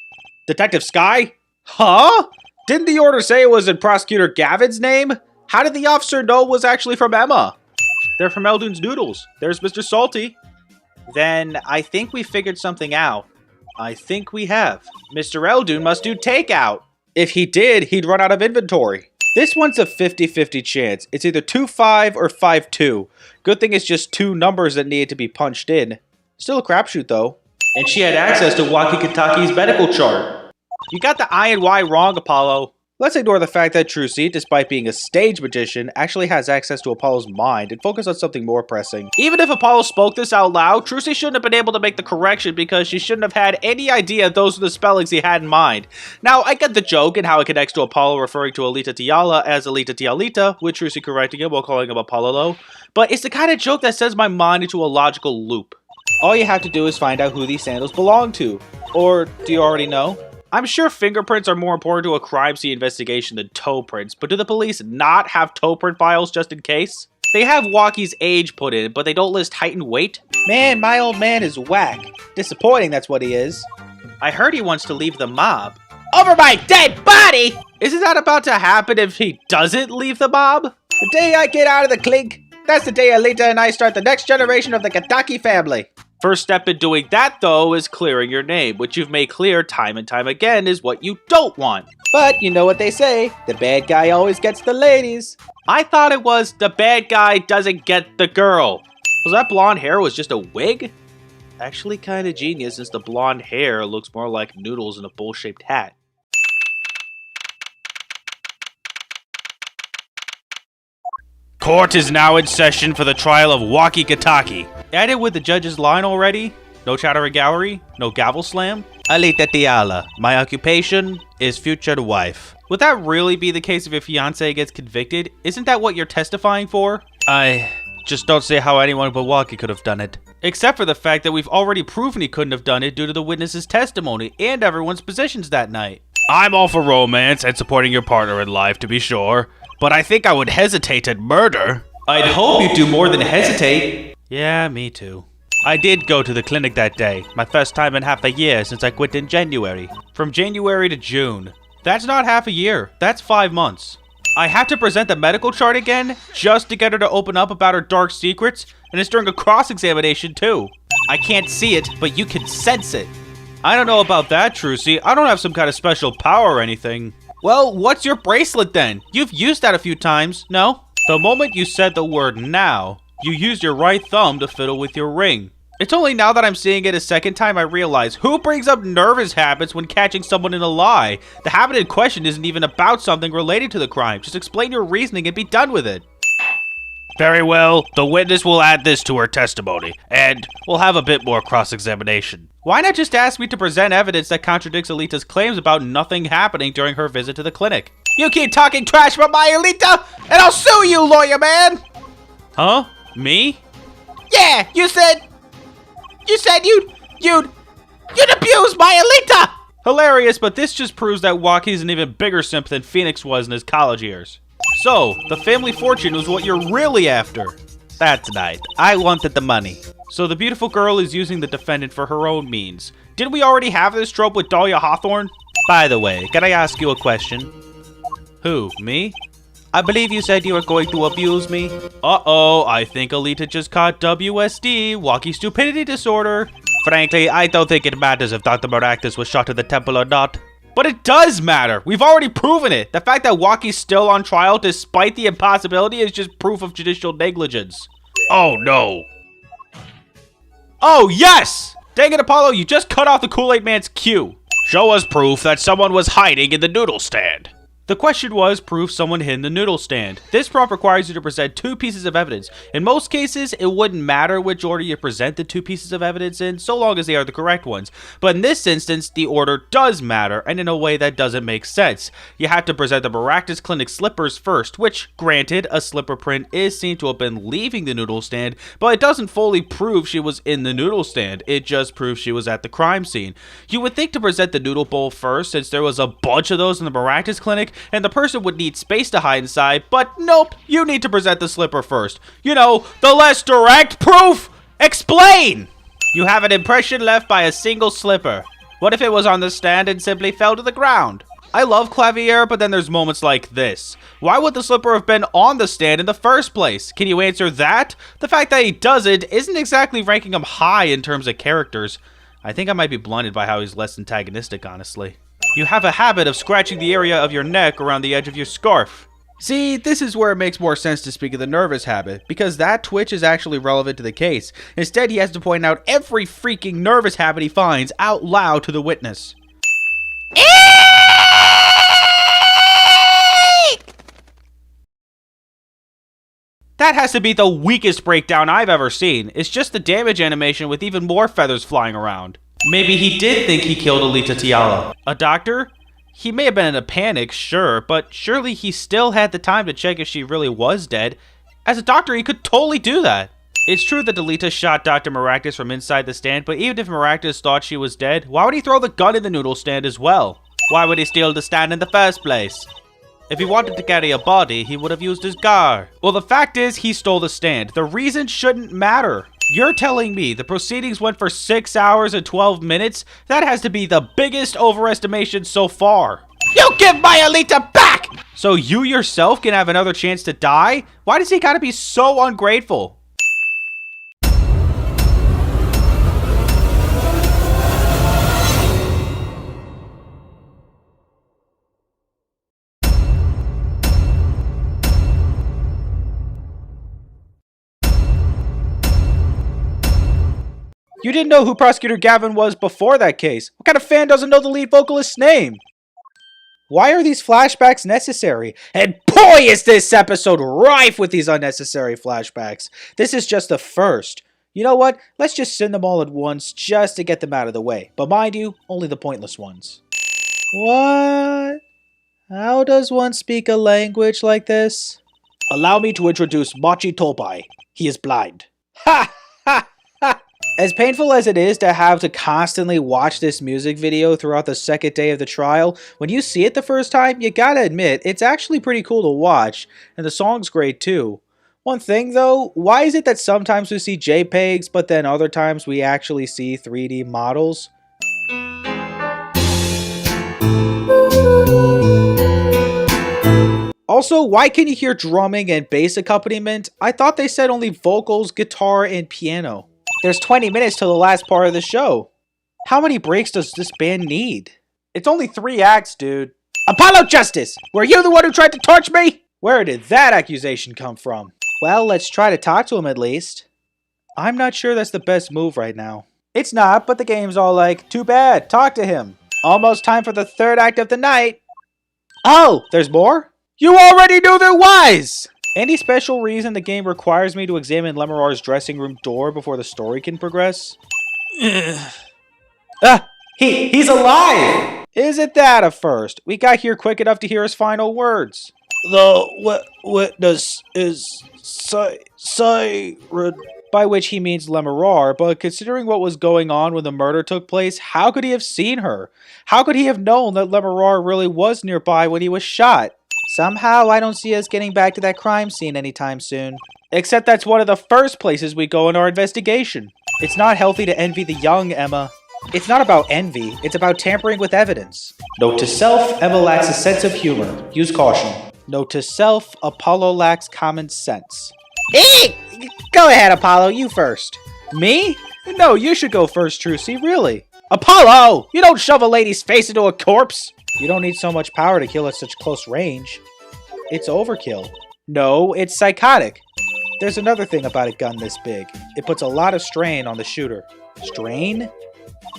Detective Sky? Huh? Didn't the order say it was in Prosecutor Gavin's name? How did the officer know it was actually from Emma? They're from Eldun's Noodles. There's Mr. Salty. Then I think we figured something out. I think we have. Mr. Eldun must do takeout. If he did, he'd run out of inventory. This one's a 50-50 chance. It's either 2-5 or 5-2. Good thing it's just two numbers that needed to be punched in. Still a crapshoot though. And she had access to Waki Kataki's medical chart. You got the I and Y wrong, Apollo. Let's ignore the fact that Trucy, despite being a stage magician, actually has access to Apollo's mind and focus on something more pressing. Even if Apollo spoke this out loud, Trucy shouldn't have been able to make the correction because she shouldn't have had any idea those were the spellings he had in mind. Now, I get the joke and how it connects to Apollo referring to Alita Tiala as Alita Tialita, with Trucy correcting him while calling him Apollo, but it's the kind of joke that sends my mind into a logical loop. All you have to do is find out who these sandals belong to. Or do you already know? I'm sure fingerprints are more important to a crime scene investigation than toe prints, but do the police not have toe print files just in case? They have Walkie's age put in, but they don't list height and weight? Man, my old man is whack. Disappointing, that's what he is. I heard he wants to leave the mob. Over my dead body! Isn't that about to happen if he doesn't leave the mob? The day I get out of the clink, that's the day Alita and I start the next generation of the Kataki family. First step in doing that, though, is clearing your name, which you've made clear time and time again is what you don't want. But you know what they say, the bad guy always gets the ladies. I thought it was the bad guy doesn't get the girl. Was that blonde hair was just a wig? Actually kinda genius since the blonde hair looks more like noodles in a bowl-shaped hat. Court is now in session for the trial of Waki Kataki. Added with the judge's line already? No chattering gallery? No gavel slam? Alita Tiala, my occupation is future wife. Would that really be the case if your fiancé gets convicted? Isn't that what you're testifying for? I just don't see how anyone but Waki could have done it. Except for the fact that we've already proven he couldn't have done it due to the witness's testimony and everyone's positions that night. I'm all for romance and supporting your partner in life, to be sure, but I think I would hesitate at murder. I'd hope you'd do more than hesitate. Yeah, me too. I did go to the clinic that day, my first time in half a year since I quit in January. From January to June. That's not half a year, that's 5 months. I have to present the medical chart again, just to get her to open up about her dark secrets, and it's during a cross-examination too. I can't see it, but you can sense it. I don't know about that, Trucy. I don't have some kind of special power or anything. Well, what's your bracelet then? You've used that a few times, no? The moment you said the word now, you used your right thumb to fiddle with your ring. It's only now that I'm seeing it a second time I realize who brings up nervous habits when catching someone in a lie. The habit in question isn't even about something related to the crime. Just explain your reasoning and be done with it. Very well, the witness will add this to her testimony, and we'll have a bit more cross-examination. Why not just ask me to present evidence that contradicts Alita's claims about nothing happening during her visit to the clinic? You keep talking trash about my Alita, and I'll sue you, lawyer man! Huh? Me? Yeah, you said you'd abuse my Alita! Hilarious, but this just proves that Waki's an even bigger simp than Phoenix was in his college years. So, the family fortune was what you're really after. That's right. I wanted the money. So the beautiful girl is using the defendant for her own means. Didn't we already have this trope with Dahlia Hawthorne? By the way, can I ask you a question? Who, me? I believe you said you were going to abuse me. Uh-oh, I think Alita just caught WSD, walking stupidity disorder. Frankly, I don't think it matters if Dr. Maractus was shot in the temple or not. But it does matter! We've already proven it! The fact that Waki's still on trial despite the impossibility is just proof of judicial negligence. Oh no! Oh yes! Dang it, Apollo, you just cut off the Kool-Aid Man's cue. Show us proof that someone was hiding in the noodle stand. The question was proof someone hid in the noodle stand. This prompt requires you to present 2 pieces of evidence. In most cases, it wouldn't matter which order you present the 2 pieces of evidence in, so long as they are the correct ones. But in this instance, the order does matter, and in a way that doesn't make sense. You have to present the Maractus Clinic slippers first, which, granted, a slipper print is seen to have been leaving the noodle stand, but it doesn't fully prove she was in the noodle stand. It just proves she was at the crime scene. You would think to present the noodle bowl first, since there was a bunch of those in the Maractus Clinic, and the person would need space to hide inside, but nope, you need to present the slipper first. You know, the less direct proof! Explain! You have an impression left by a single slipper. What if it was on the stand and simply fell to the ground? I love Clavier, but then there's moments like this. Why would the slipper have been on the stand in the first place? Can you answer that? The fact that he doesn't isn't exactly ranking him high in terms of characters. I think I might be blinded by how he's less antagonistic, honestly. You have a habit of scratching the area of your neck around the edge of your scarf. See, this is where it makes more sense to speak of the nervous habit, because that twitch is actually relevant to the case. Instead, he has to point out every freaking nervous habit he finds out loud to the witness. That has to be the weakest breakdown I've ever seen. It's just the damage animation with even more feathers flying around. Maybe he did think he killed Alita Tiala. A doctor? He may have been in a panic, sure, but surely he still had the time to check if she really was dead. As a doctor, he could totally do that. It's true that Delita shot Dr. Maractus from inside the stand, but even if Maractus thought she was dead, why would he throw the gun in the noodle stand as well? Why would he steal the stand in the first place? If he wanted to carry a body, he would have used his car. Well, the fact is, he stole the stand. The reason shouldn't matter. You're telling me the proceedings went for 6 hours and 12 minutes? That has to be the biggest overestimation so far. You give my Alita back! So you yourself can have another chance to die? Why does he gotta be so ungrateful? You didn't know who Prosecutor Gavin was before that case. What kind of fan doesn't know the lead vocalist's name? Why are these flashbacks necessary? And boy, is this episode rife with these unnecessary flashbacks. This is just the first. You know what? Let's just send them all at once just to get them out of the way. But mind you, only the pointless ones. What? How does one speak a language like this? Allow me to introduce Machi Tobai. He is blind. Ha! Ha! Ha! As painful as it is to have to constantly watch this music video throughout the second day of the trial, when you see it the first time, you gotta admit, it's actually pretty cool to watch, and the song's great too. One thing though, why is it that sometimes we see JPEGs, but then other times we actually see 3D models? Also, why can you hear drumming and bass accompaniment? I thought they said only vocals, guitar, and piano. There's 20 minutes till the last part of the show. How many breaks does this band need? It's only 3 acts, dude. Apollo Justice! Were you the one who tried to torch me? Where did that accusation come from? Well, let's try to talk to him at least. I'm not sure that's the best move right now. It's not, but the game's all like, too bad, talk to him. Almost time for the 3rd act of the night. Oh, there's more? You already knew there was! Any special reason the game requires me to examine Lemurar's dressing room door before the story can progress? He's alive! Is it that a first? We got here quick enough to hear his final words. The witness is Siren. By which he means Lemurar, but considering what was going on when the murder took place, how could he have seen her? How could he have known that Lemurar really was nearby when he was shot? Somehow, I don't see us getting back to that crime scene anytime soon. Except that's one of the first places we go in our investigation. It's not healthy to envy the young, Emma. It's not about envy, it's about tampering with evidence. Note to self, Emma lacks a sense of humor. Use caution. Note to self, Apollo lacks common sense. Hey! Go ahead, Apollo, you first. Me? No, you should go first, Trucy, really. Apollo! You don't shove a lady's face into a corpse! You don't need so much power to kill at such close range. It's overkill. No, it's psychotic. There's another thing about a gun this big. It puts a lot of strain on the shooter. Strain?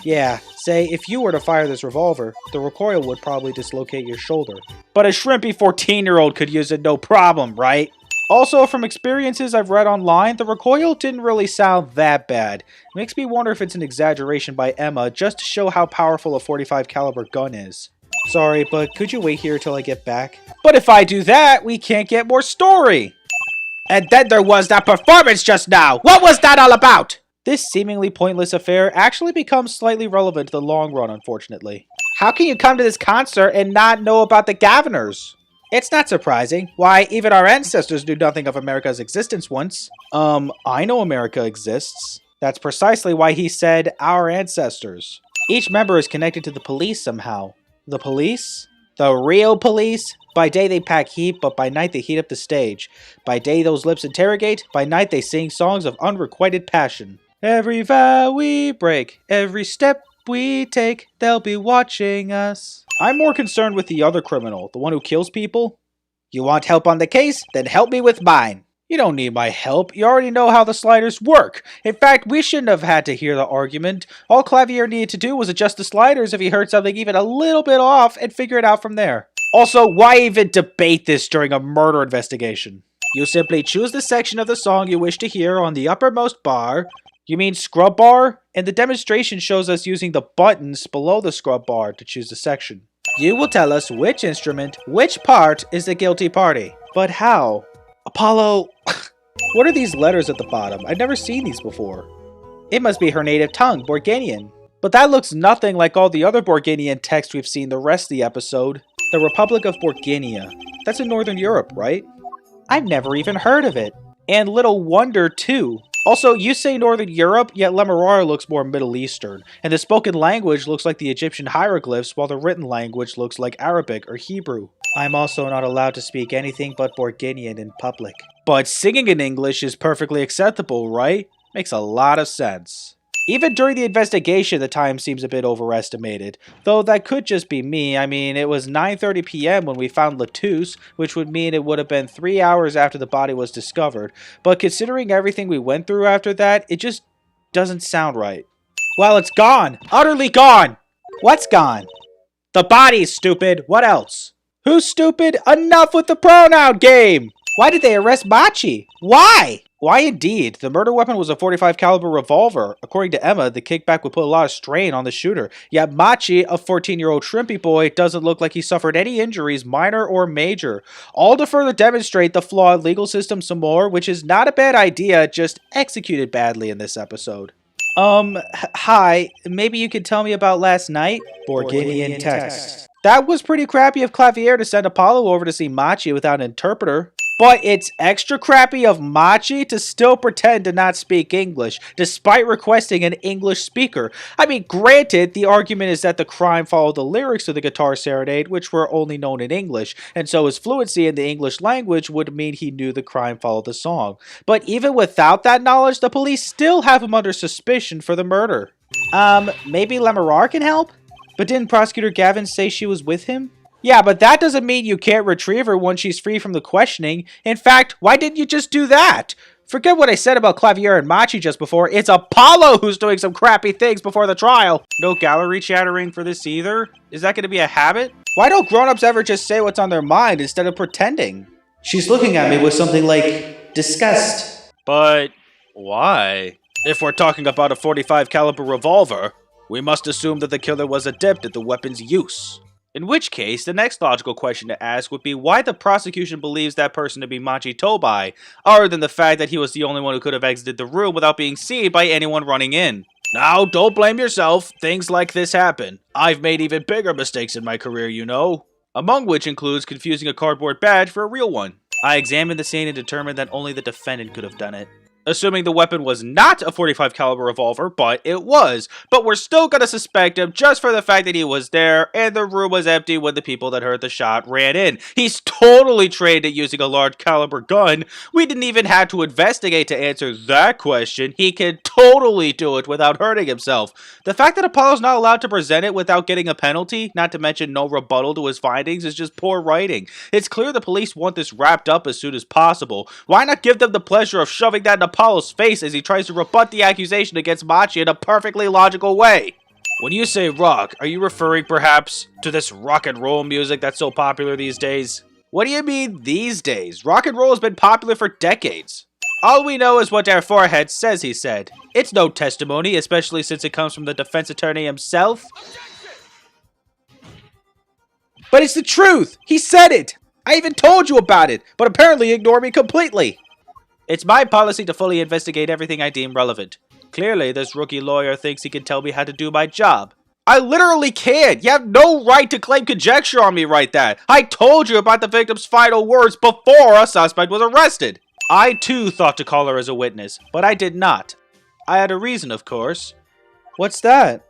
Yeah, say, if you were to fire this revolver, the recoil would probably dislocate your shoulder. But a shrimpy 14-year-old could use it no problem, right? Also, from experiences I've read online, the recoil didn't really sound that bad. It makes me wonder if it's an exaggeration by Emma just to show how powerful a .45 caliber gun is. Sorry, but could you wait here till I get back? But if I do that, we can't get more story! And then there was that performance just now! What was that all about? This seemingly pointless affair actually becomes slightly relevant to the long run, unfortunately. How can you come to this concert and not know about the Gaviners? It's not surprising. Why, even our ancestors knew nothing of America's existence once. I know America exists. That's precisely why he said our ancestors. Each member is connected to the police somehow. The police? The real police? By day they pack heat, but by night they heat up the stage. By day those lips interrogate, by night they sing songs of unrequited passion. Every vow we break, every step we take, they'll be watching us. I'm more concerned with the other criminal, the one who kills people. You want help on the case? Then help me with mine. You don't need my help. You already know how the sliders work. In fact, we shouldn't have had to hear the argument. All Clavier needed to do was adjust the sliders if he heard something even a little bit off and figure it out from there. Also, why even debate this during a murder investigation? You simply choose the section of the song you wish to hear on the uppermost bar. You mean scrub bar? And the demonstration shows us using the buttons below the scrub bar to choose the section. You will tell us which instrument, which part is the guilty party. But how? Apollo, What are these letters at the bottom? I've never seen these before. It must be her native tongue, Borganian. But that looks nothing like all the other Borganian text we've seen the rest of the episode. The Republic of Borgania. That's in Northern Europe, right? I've never even heard of it. And little wonder, too. Also, you say Northern Europe, yet Lemurar looks more Middle Eastern, and the spoken language looks like the Egyptian hieroglyphs, while the written language looks like Arabic or Hebrew. I'm also not allowed to speak anything but Borganian in public. But singing in English is perfectly acceptable, right? Makes a lot of sense. Even during the investigation, the time seems a bit overestimated. Though that could just be me. I mean, it was 9:30 p.m. when we found Latouche, which would mean it would have been 3 hours after the body was discovered. But considering everything we went through after that, it just doesn't sound right. Well, it's gone! Utterly gone! What's gone? The body's stupid! What else? Who's stupid? Enough with the pronoun game! Why did they arrest Machi? Why? Why indeed? The murder weapon was a .45 caliber revolver. According to Emma, the kickback would put a lot of strain on the shooter. Yet Machi, a 14-year-old shrimpy boy, doesn't look like he suffered any injuries, minor or major. All to further demonstrate the flawed legal system some more, which is not a bad idea, just executed badly in this episode. Hi, maybe you could tell me about last night? Borganian text. That was pretty crappy of Clavier to send Apollo over to see Machi without an interpreter. But it's extra crappy of Machi to still pretend to not speak English, despite requesting an English speaker. I mean, granted, the argument is that the crime followed the lyrics of the Guitar Serenade, which were only known in English, and so his fluency in the English language would mean he knew the crime followed the song. But even without that knowledge, the police still have him under suspicion for the murder. Maybe Lemurar can help? But didn't Prosecutor Gavin say she was with him? Yeah, but that doesn't mean you can't retrieve her once she's free from the questioning. In fact, why didn't you just do that? Forget what I said about Clavier and Machi just before. It's Apollo who's doing some crappy things before the trial. No gallery chattering for this either? Is that going to be a habit? Why don't grown-ups ever just say what's on their mind instead of pretending? She's looking at me with something like disgust. But why? If we're talking about a .45 caliber revolver, we must assume that the killer was adept at the weapon's use. In which case, the next logical question to ask would be why the prosecution believes that person to be Machi Tobai, other than the fact that he was the only one who could have exited the room without being seen by anyone running in. Now, don't blame yourself. Things like this happen. I've made even bigger mistakes in my career, you know. Among which includes confusing a cardboard badge for a real one. I examined the scene and determined that only the defendant could have done it. Assuming the weapon was not a .45 caliber revolver, but it was. But we're still gonna suspect him just for the fact that he was there and the room was empty when the people that heard the shot ran in. He's totally trained at using a large caliber gun. We didn't even have to investigate to answer that question. He can totally do it without hurting himself. The fact that Apollo's not allowed to present it without getting a penalty, not to mention no rebuttal to his findings, is just poor writing. It's clear the police want this wrapped up as soon as possible. Why not give them the pleasure of shoving that in Apollo's face as he tries to rebut the accusation against Machi in a perfectly logical way? When you say rock, are you referring perhaps to this rock and roll music that's so popular these days? What do you mean these days? Rock and roll has been popular for decades. All we know is what our forehead says he said. It's no testimony, especially since it comes from the defense attorney himself. But it's the truth! He said it! I even told you about it, but apparently you ignore me completely. It's my policy to fully investigate everything I deem relevant. Clearly, this rookie lawyer thinks he can tell me how to do my job. I literally can't! You have no right to claim conjecture on me right that! I told you about the victim's final words before a suspect was arrested! I too thought to call her as a witness, but I did not. I had a reason, of course. What's that?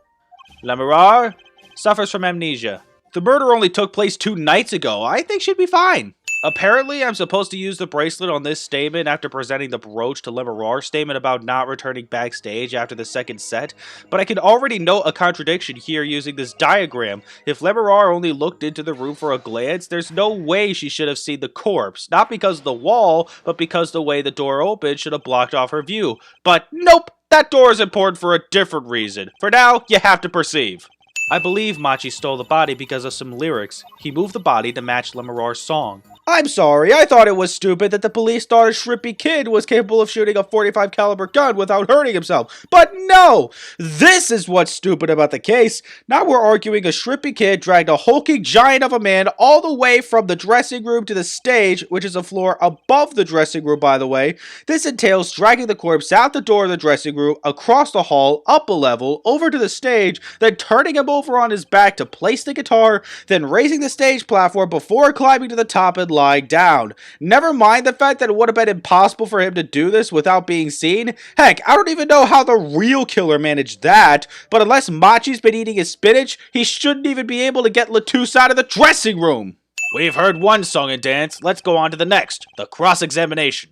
Lemurar suffers from amnesia. The murder only took place 2 nights ago. I think she'd be fine. Apparently, I'm supposed to use the bracelet on this statement after presenting the brooch to Lemurar's statement about not returning backstage after the second set, but I can already note a contradiction here using this diagram. If Lemurar only looked into the room for a glance, there's no way she should have seen the corpse. Not because of the wall, but because the way the door opened should have blocked off her view. But nope, that door is important for a different reason. For now, you have to perceive. I believe Machi stole the body because of some lyrics. He moved the body to match Lemurar's song. I'm sorry, I thought it was stupid that the police thought a shrimpy kid was capable of shooting a .45 caliber gun without hurting himself. But no! This is what's stupid about the case. Now we're arguing a shrimpy kid dragged a hulking giant of a man all the way from the dressing room to the stage, which is a floor above the dressing room, by the way. This entails dragging the corpse out the door of the dressing room, across the hall, up a level, over to the stage, then turning him over on his back to place the guitar, then raising the stage platform before climbing to the top and lying down. Never mind the fact that it would have been impossible for him to do this without being seen. Heck, I don't even know how the real killer managed that, but unless Machi's been eating his spinach, he shouldn't even be able to get Latouche out of the dressing room. We've heard one song and dance, let's go on to the next, the cross-examination.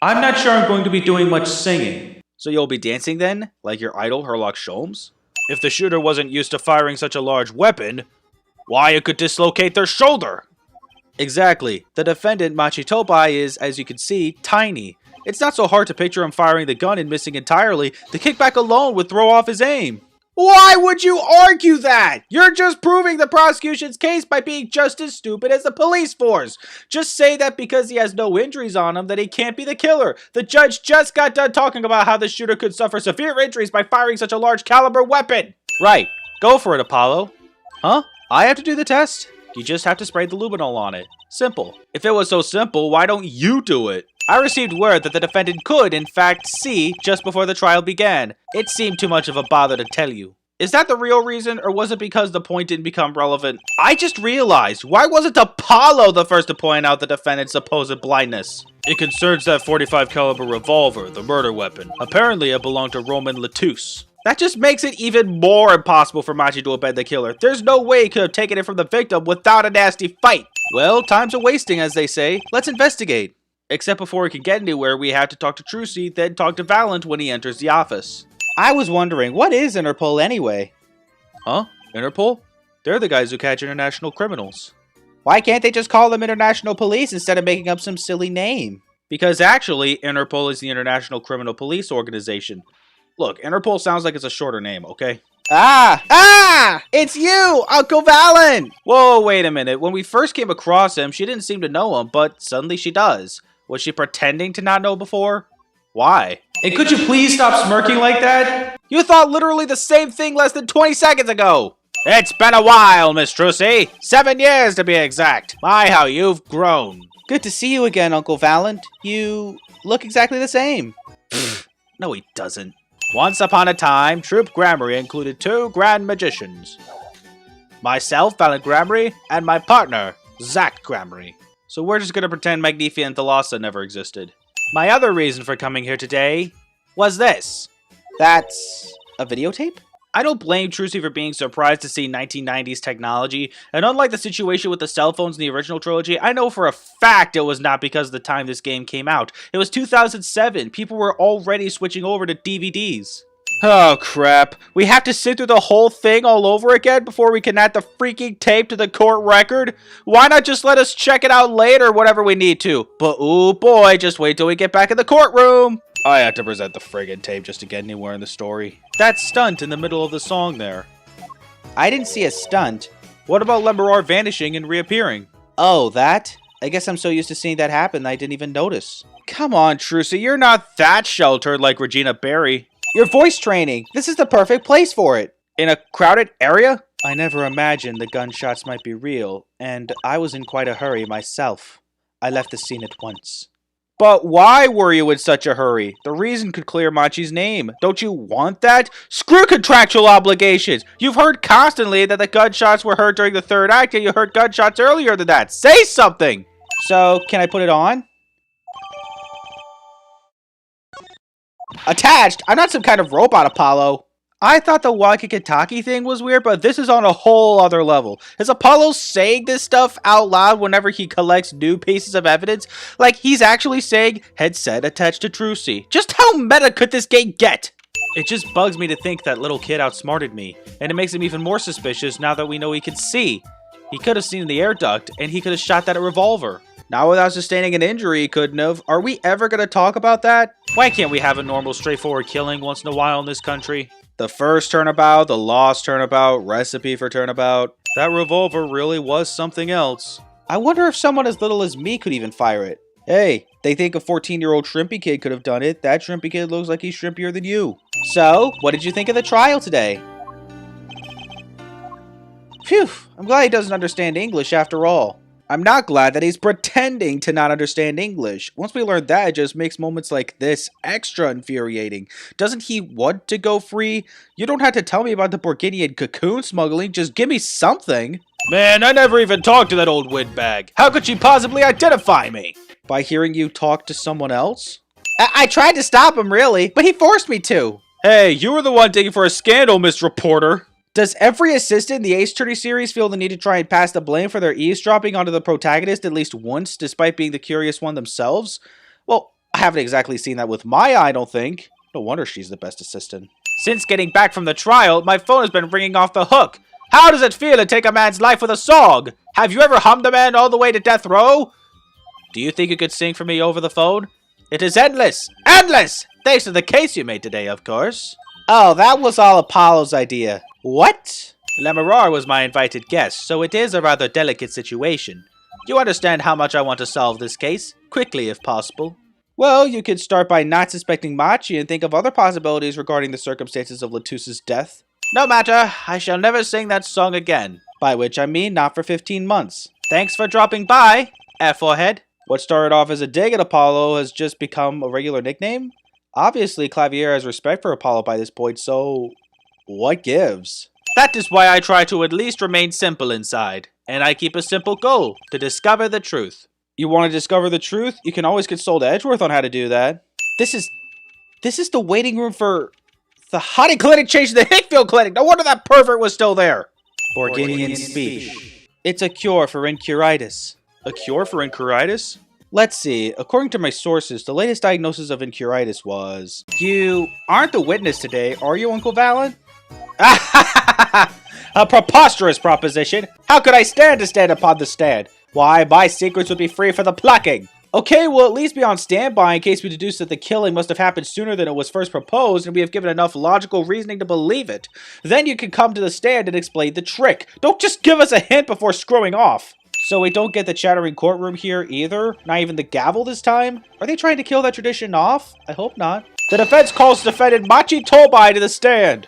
I'm not sure I'm going to be doing much singing. So you'll be dancing then? Like your idol, Herlock Sholmes? If the shooter wasn't used to firing such a large weapon, why it could dislocate their shoulder? Exactly. The defendant, Machi Tobai, is, as you can see, tiny. It's not so hard to picture him firing the gun and missing entirely. The kickback alone would throw off his aim. Why would you argue that? You're just proving the prosecution's case by being just as stupid as the police force. Just say that because he has no injuries on him that he can't be the killer. The judge just got done talking about how the shooter could suffer severe injuries by firing such a large caliber weapon. Right. Go for it, Apollo. Huh? I have to do the test? You just have to spray the luminol on it. Simple. If it was so simple, why don't you do it? I received word that the defendant could, in fact, see just before the trial began. It seemed too much of a bother to tell you. Is that the real reason, or was it because the point didn't become relevant? I just realized, why wasn't Apollo the first to point out the defendant's supposed blindness? It concerns that .45 caliber revolver, the murder weapon. Apparently it belonged to Roman Latouche. That just makes it even more impossible for Machi to abet the killer. There's no way he could have taken it from the victim without a nasty fight. Well, time's a wasting, as they say. Let's investigate. Except before we can get anywhere, we have to talk to Trucy, then talk to Valent when he enters the office. I was wondering, what is Interpol anyway? Huh? Interpol? They're the guys who catch international criminals. Why can't they just call them International Police instead of making up some silly name? Because actually, Interpol is the International Criminal Police Organization. Look, Interpol sounds like it's a shorter name, okay? Ah! It's you, Uncle Valent! Whoa, wait a minute. When we first came across him, she didn't seem to know him, but suddenly she does. Was she pretending to not know before? Why? And could you please stop smirking like that? You thought literally the same thing less than 20 seconds ago! It's been a while, Miss Trucy. 7 years to be exact. My, how you've grown. Good to see you again, Uncle Valent. You look exactly the same. No, he doesn't. Once upon a time, Troop Grammary included 2 grand magicians. Myself, Valent Grammary, and my partner, Zach Grammary. So we're just gonna pretend Magnifia and Thalassa never existed. My other reason for coming here today was this. That's a videotape? I don't blame Trucy for being surprised to see 1990s technology, and unlike the situation with the cell phones in the original trilogy, I know for a fact it was not because of the time this game came out. It was 2007. People were already switching over to DVDs. Oh crap. We have to sit through the whole thing all over again before we can add the freaking tape to the court record? Why not just let us check it out later whenever we need to? But ooh boy, just wait till we get back in the courtroom. I had to present the friggin' tape just to get anywhere in the story. That stunt in the middle of the song there. I didn't see a stunt. What about Lemberar vanishing and reappearing? Oh, that? I guess I'm so used to seeing that happen that I didn't even notice. Come on, Trucy, you're not that sheltered like Regina Barry. Your voice training. This is the perfect place for it. In a crowded area? I never imagined the gunshots might be real, and I was in quite a hurry myself. I left the scene at once. But why were you in such a hurry? The reason could clear Machi's name. Don't you want that? Screw contractual obligations! You've heard constantly that the gunshots were heard during the third act, and you heard gunshots earlier than that. Say something! So, can I put it on? Attached? I'm not some kind of robot, Apollo. I thought the walkie-talkie thing was weird, but this is on a whole other level. Is Apollo saying this stuff out loud whenever he collects new pieces of evidence? Like, he's actually saying, headset attached to Trucy. Just how meta could this game get? It just bugs me to think that little kid outsmarted me, and it makes him even more suspicious now that we know he can see. He could have seen the air duct, and he could have shot that revolver. Not without sustaining an injury, he couldn't have. Are we ever going to talk about that? Why can't we have a normal, straightforward killing once in a while in this country? The first turnabout, the lost turnabout, recipe for turnabout. That revolver really was something else. I wonder if someone as little as me could even fire it. Hey, they think a 14-year-old shrimpy kid could have done it. That shrimpy kid looks like he's shrimpier than you. So, what did you think of the trial today? Phew, I'm glad he doesn't understand English after all. I'm not glad that he's pretending to not understand English. Once we learn that, it just makes moments like this extra infuriating. Doesn't he want to go free? You don't have to tell me about the Burgundian cocoon smuggling, just give me something. Man, I never even talked to that old windbag. How could she possibly identify me? By hearing you talk to someone else? I tried to stop him, really, but he forced me to. Hey, you were the one digging for a scandal, Miss Reporter. Does every assistant in the Ace Attorney series feel the need to try and pass the blame for their eavesdropping onto the protagonist at least once, despite being the curious one themselves? Well, I haven't exactly seen that with my eye, I don't think. No wonder she's the best assistant. Since getting back from the trial, my phone has been ringing off the hook. How does it feel to take a man's life with a song? Have you ever hummed a man all the way to death row? Do you think you could sing for me over the phone? It is endless! Endless! Thanks to the case you made today, of course. Oh, that was all Apollo's idea. What? Lemurar was my invited guest, so it is a rather delicate situation. You understand how much I want to solve this case? Quickly, if possible. Well, you could start by not suspecting Machi and think of other possibilities regarding the circumstances of Latus's death. No matter, I shall never sing that song again. By which I mean not for 15 months. Thanks for dropping by, F4head. What started off as a dig at Apollo has just become a regular nickname? Obviously, Clavier has respect for Apollo by this point, so what gives? That is why I try to at least remain simple inside, and I keep a simple goal, to discover the truth. You want to discover the truth? You can always consult Edgeworth on how to do that. This is the waiting room for the Honey Clinic changed to the Hickfield Clinic. No wonder that pervert was still there. Burgundian speech. It's a cure for incuritis. A cure for incuritis? Let's see. According to my sources, the latest diagnosis of incuritis was... You aren't the witness today, are you, Uncle Valen? A preposterous proposition! How could I stand to stand upon the stand? Why, my secrets would be free for the plucking! Okay, we'll at least be on standby in case we deduce that the killing must have happened sooner than it was first proposed and we have given enough logical reasoning to believe it. Then you can come to the stand and explain the trick. Don't just give us a hint before screwing off. So we don't get the chattering courtroom here either? Not even the gavel this time? Are they trying to kill that tradition off? I hope not. The defense calls defendant Machi Tobai to the stand.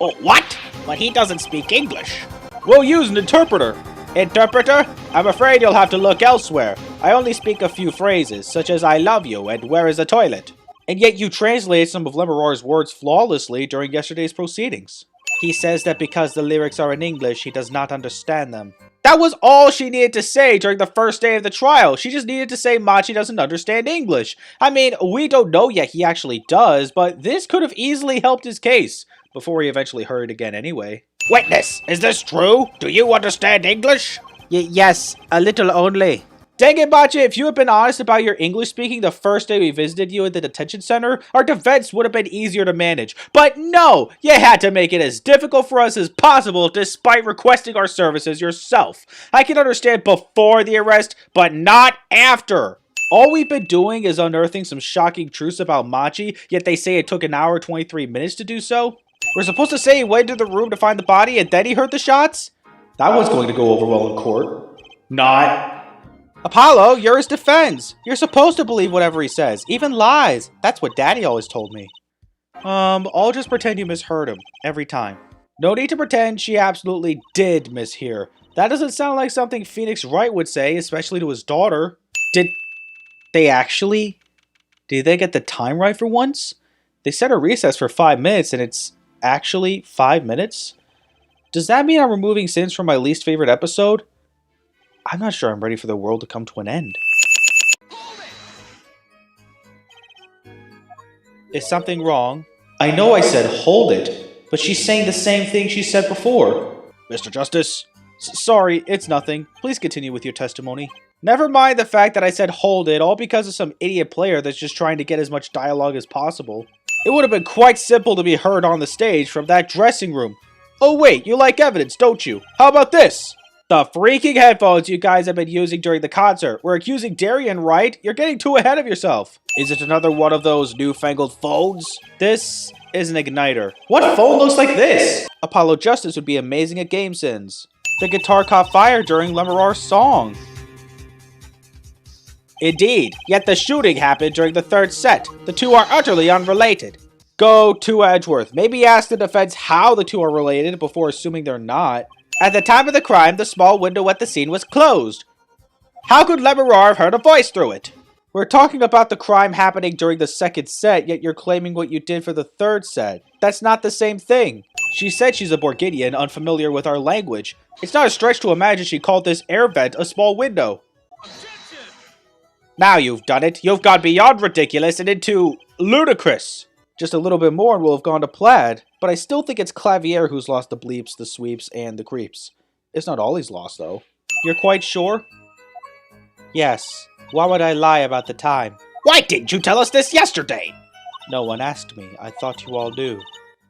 Oh, what? But he doesn't speak English. We'll use an interpreter. Interpreter? I'm afraid you'll have to look elsewhere. I only speak a few phrases, such as I love you and where is the toilet? And yet you translated some of Lemurar's words flawlessly during yesterday's proceedings. He says that because the lyrics are in English, he does not understand them. That was all she needed to say during the first day of the trial. She just needed to say Machi doesn't understand English. I mean, we don't know yet he actually does, but this could have easily helped his case. Before he eventually heard it again anyway. Witness, is this true? Do you understand English? Yes, a little only. Dang it, Machi, if you had been honest about your English speaking the first day we visited you at the detention center, our defense would have been easier to manage. But no, you had to make it as difficult for us as possible despite requesting our services yourself. I can understand before the arrest, but not after. All we've been doing is unearthing some shocking truths about Machi, yet they say it took an hour 23 minutes to do so. We're supposed to say he went into the room to find the body and then he heard the shots? That one's going to go over well in court. Not. Apollo, you're his defense. You're supposed to believe whatever he says, even lies. That's what Daddy always told me. I'll just pretend you misheard him, every time. No need to pretend she absolutely did mishear. That doesn't sound like something Phoenix Wright would say, especially to his daughter. Did they get the time right for once? They set a recess for 5 minutes and it's actually 5 minutes? Does that mean I'm removing sins from my least favorite episode? I'm not sure I'm ready for the world to come to an end. Is something wrong? I know I said hold it, but she's saying the same thing she said before. Mr. Justice? Sorry, it's nothing. Please continue with your testimony. Never mind the fact that I said hold it, all because of some idiot player that's just trying to get as much dialogue as possible. It would have been quite simple to be heard on the stage from that dressing room. Oh wait, you like evidence, don't you? How about this? The freaking headphones you guys have been using during the concert. We're accusing Darian, right? You're getting too ahead of yourself. Is it another one of those newfangled phones? This is an igniter. What phone looks like this? Apollo Justice would be amazing at CinemaSins. The guitar caught fire during Lemurar's song. Indeed, yet the shooting happened during the third set. The two are utterly unrelated. Go to Edgeworth. Maybe ask the defense how the two are related before assuming they're not. At the time of the crime, the small window at the scene was closed. How could Lemerard have heard a voice through it? We're talking about the crime happening during the second set, yet you're claiming what you did for the third set. That's not the same thing. She said she's a Borgidian, unfamiliar with our language. It's not a stretch to imagine she called this air vent a small window. Now you've done it. You've gone beyond ridiculous and into ludicrous. Just a little bit more and we'll have gone to plaid, but I still think it's Clavier who's lost the bleeps, the sweeps, and the creeps. It's not all he's lost, though. You're quite sure? Yes. Why would I lie about the time? Why didn't you tell us this yesterday? No one asked me. I thought you all knew.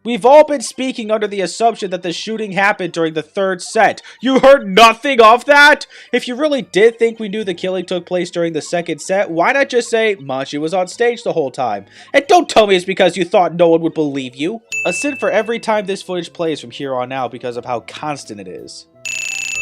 We've all been speaking under the assumption that the shooting happened during the third set. You heard nothing of that? If you really did think we knew the killing took place during the second set, why not just say Machi was on stage the whole time? And don't tell me it's because you thought no one would believe you. A sin for every time this footage plays from here on out because of how constant it is.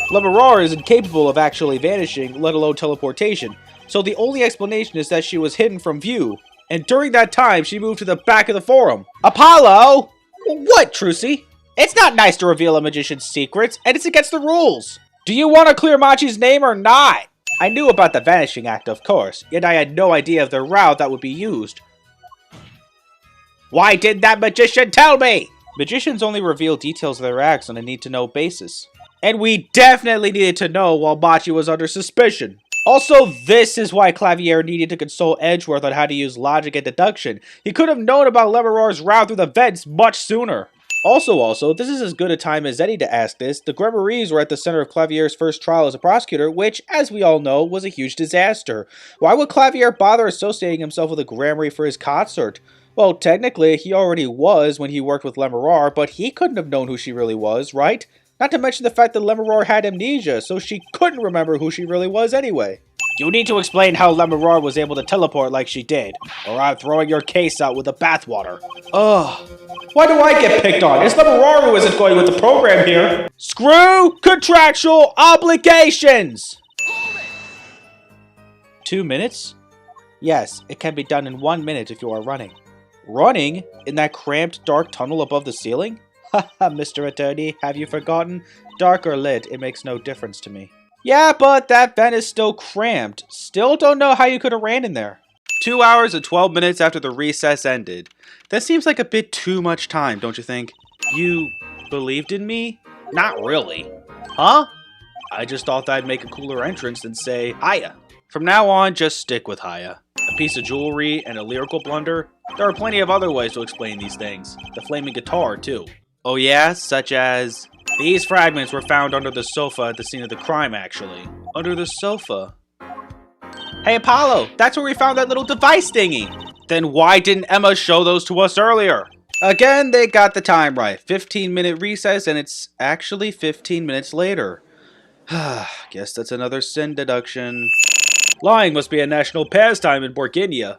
Lemerard is incapable of actually vanishing, let alone teleportation, so the only explanation is that she was hidden from view, and during that time she moved to the back of the forum. Apollo! What, Trucy? It's not nice to reveal a magician's secrets, and it's against the rules. Do you want to clear Machi's name or not? I knew about the vanishing act, of course, yet I had no idea of the route that would be used. Why did that magician tell me? Magicians only reveal details of their acts on a need-to-know basis. And we definitely needed to know while Machi was under suspicion. Also, this is why Clavier needed to consult Edgeworth on how to use logic and deduction. He could have known about Lemerard's route through the vents much sooner. Also, this is as good a time as any to ask this. The Gremarys were at the center of Clavier's first trial as a prosecutor, which, as we all know, was a huge disaster. Why would Clavier bother associating himself with a Gramary for his concert? Well, technically, he already was when he worked with Lemerard, but he couldn't have known who she really was, right? Not to mention the fact that Lemerard had amnesia, so she couldn't remember who she really was anyway. You need to explain how Lemerard was able to teleport like she did, or I'm throwing your case out with the bathwater. Ugh. Why do I get picked on? It's Lemerard who isn't going with the program here. Screw contractual obligations! 2 minutes? Yes, it can be done in 1 minute if you are running. Running? In that cramped, dark tunnel above the ceiling? Haha, Mr. Attorney, have you forgotten? Dark or lit, it makes no difference to me. Yeah, but that vent is still cramped. Still don't know how you could have ran in there. 2 hours and 12 minutes after the recess ended. That seems like a bit too much time, don't you think? You believed in me? Not really. Huh? I just thought that'd make a cooler entrance than say, Hiya. From now on, just stick with Hiya. A piece of jewelry and a lyrical blunder. There are plenty of other ways to explain these things. The flaming guitar, too. Oh yeah? Such as... These fragments were found under the sofa at the scene of the crime, actually. Under the sofa? Hey, Apollo! That's where we found that little device thingy! Then why didn't Emma show those to us earlier? Again, they got the time right. 15-minute recess, and it's actually 15 minutes later. Guess that's another sin deduction. Lying must be a national pastime in Borginia.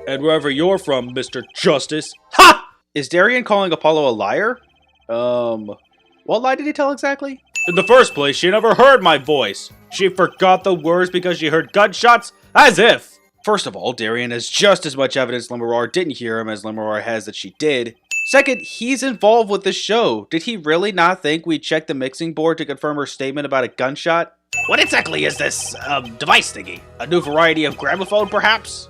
And wherever you're from, Mr. Justice. Ha! Is Darian calling Apollo a liar? What lie did he tell exactly? In the first place, she never heard my voice. She forgot the words because she heard gunshots? As if! First of all, Darian has just as much evidence Lemerard didn't hear him as Lemerard has that she did. Second, he's involved with the show. Did he really not think we'd check the mixing board to confirm her statement about a gunshot? What exactly is this, device thingy? A new variety of gramophone, perhaps?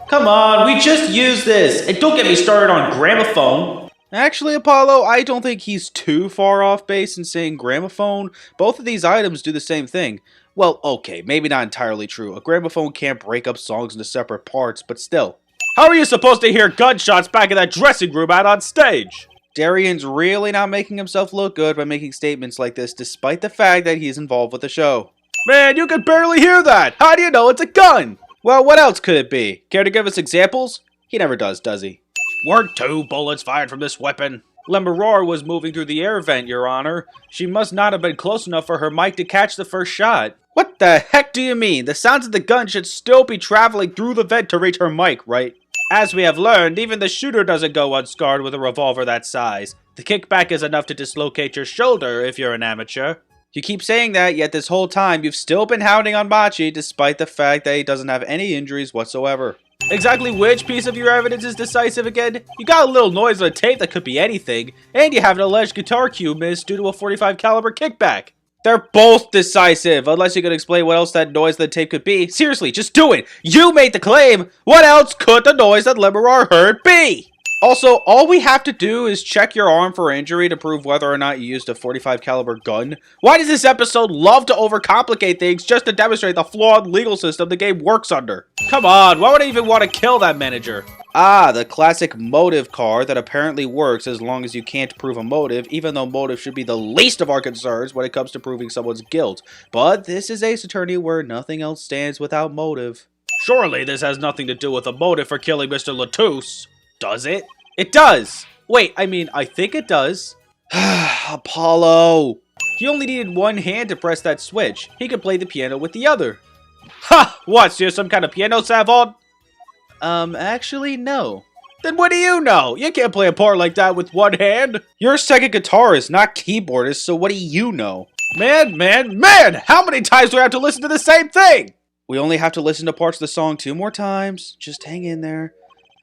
Come on, we just used this. And don't get me started on gramophone. Actually, Apollo, I don't think he's too far off base in saying gramophone. Both of these items do the same thing. Well, okay, maybe not entirely true. A gramophone can't break up songs into separate parts, but still. How are you supposed to hear gunshots back in that dressing room out on stage? Darian's really not making himself look good by making statements like this, despite the fact that he's involved with the show. Man, you can barely hear that! How do you know it's a gun? Well, what else could it be? Care to give us examples? He never does he? Weren't 2 bullets fired from this weapon? Lemerard was moving through the air vent, Your Honor. She must not have been close enough for her mic to catch the first shot. What the heck do you mean? The sounds of the gun should still be traveling through the vent to reach her mic, right? As we have learned, even the shooter doesn't go unscarred with a revolver that size. The kickback is enough to dislocate your shoulder if you're an amateur. You keep saying that, yet this whole time you've still been hounding on Machi despite the fact that he doesn't have any injuries whatsoever. Exactly which piece of your evidence is decisive again? You got a little noise on the tape that could be anything, and you have an alleged guitar cue missed due to a .45 caliber kickback. They're both decisive, unless you can explain what else that noise on the tape could be. Seriously, just do it! You made the claim! What else could the noise that Limerar heard be? Also, all we have to do is check your arm for injury to prove whether or not you used a .45 caliber gun. Why does this episode love to overcomplicate things just to demonstrate the flawed legal system the game works under? Come on, why would I even want to kill that manager? Ah, the classic motive card that apparently works as long as you can't prove a motive, even though motive should be the least of our concerns when it comes to proving someone's guilt. But this is Ace Attorney where nothing else stands without motive. Surely this has nothing to do with a motive for killing Mr. Latouche. Does it? It does! Wait, I think it does. Apollo! He only needed one hand to press that switch. He could play the piano with the other. Ha! What, so you're some kind of piano savant? Actually, no. Then what do you know? You can't play a part like that with one hand. You're a second guitarist, not keyboardist, so what do you know? Man! How many times do I have to listen to the same thing? We only have to listen to parts of the song 2 more times. Just hang in there.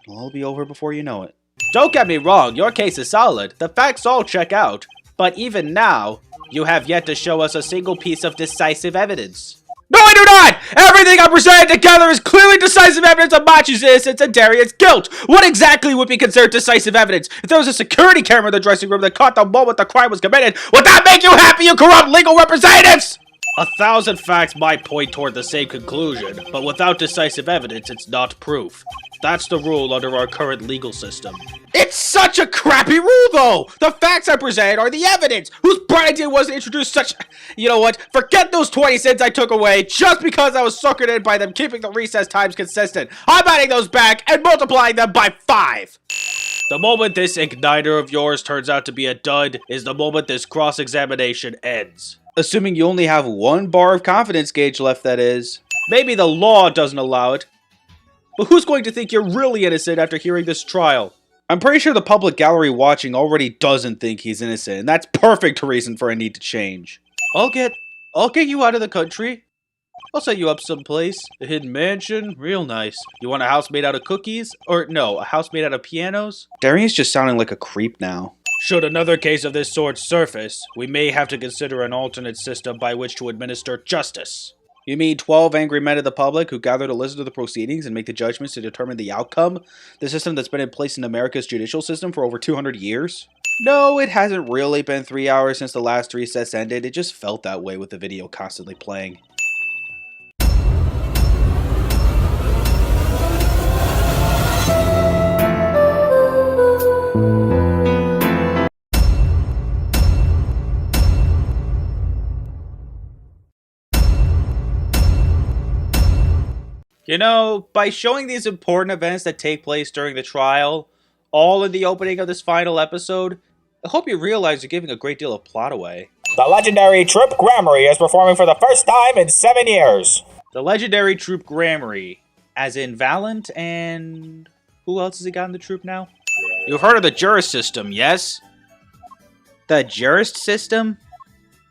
It'll all be over before you know it. Don't get me wrong, your case is solid. The facts all check out. But even now, you have yet to show us a single piece of decisive evidence. No, I do not! Everything I presented together is clearly decisive evidence of Machi's innocence and Darian's guilt! What exactly would be considered decisive evidence? If there was a security camera in the dressing room that caught the moment the crime was committed, would that make you happy, you corrupt legal representatives? 1,000 facts might point toward the same conclusion, but without decisive evidence, it's not proof. That's the rule under our current legal system. It's such a crappy rule, though! The facts I presented are the evidence! Whose bright idea was to introduce such... You know what? Forget those 20 cents I took away just because I was suckered in by them keeping the recess times consistent. I'm adding those back and multiplying them by 5! The moment this igniter of yours turns out to be a dud is the moment this cross-examination ends. Assuming you only have 1 bar of confidence gauge left, that is. Maybe the law doesn't allow it. But who's going to think you're really innocent after hearing this trial? I'm pretty sure the public gallery watching already doesn't think he's innocent, and that's perfect reason for a need to change. I'll get you out of the country. I'll set you up someplace. A hidden mansion, real nice. You want a house made out of cookies? Or no, a house made out of pianos? Darian's just sounding like a creep now. Should another case of this sort surface, we may have to consider an alternate system by which to administer justice. You mean 12 angry men of the public who gather to listen to the proceedings and make the judgments to determine the outcome? The system that's been in place in America's judicial system for over 200 years? No, it hasn't really been 3 hours since the last recess ended. It just felt that way with the video constantly playing. You know, by showing these important events that take place during the trial, all in the opening of this final episode, I hope you realize you're giving a great deal of plot away. The legendary Troupe Grammary is performing for the first time in 7 years. The legendary troupe Grammary, as in Valent and... who else has he got in the troupe now? You've heard of the jurist system, yes? The jurist system?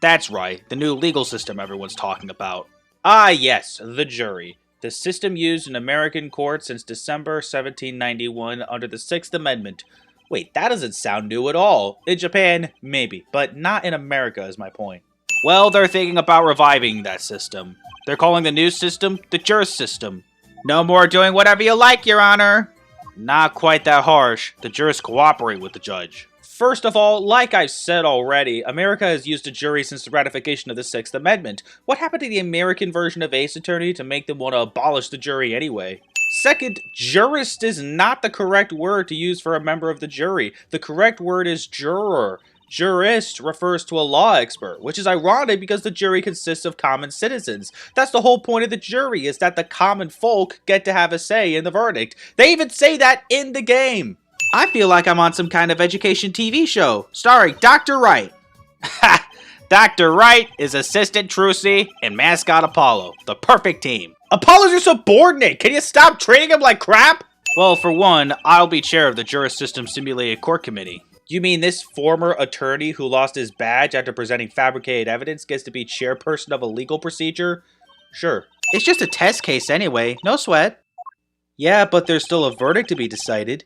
That's right, the new legal system everyone's talking about. Ah yes, the jury. The system used in American courts since December 1791 under the 6th Amendment. Wait, that doesn't sound new at all. In Japan, maybe, but not in America is my point. Well, they're thinking about reviving that system. They're calling the new system the jurist system. No more doing whatever you like, Your Honor. Not quite that harsh. The jurists cooperate with the judge. First of all, like I've said already, America has used a jury since the ratification of the 6th Amendment. What happened to the American version of Ace Attorney to make them want to abolish the jury anyway? Second, jurist is not the correct word to use for a member of the jury. The correct word is juror. Jurist refers to a law expert, which is ironic because the jury consists of common citizens. That's the whole point of the jury, is that the common folk get to have a say in the verdict. They even say that in the game. I feel like I'm on some kind of education TV show, starring Dr. Wright. Ha! Dr. Wright is Assistant Trucy and Mascot Apollo, the perfect team. Apollo's your subordinate! Can you stop treating him like crap? Well, for one, I'll be chair of the Jurist System Simulated Court Committee. You mean this former attorney who lost his badge after presenting fabricated evidence gets to be chairperson of a legal procedure? Sure. It's just a test case anyway, no sweat. Yeah, but there's still a verdict to be decided.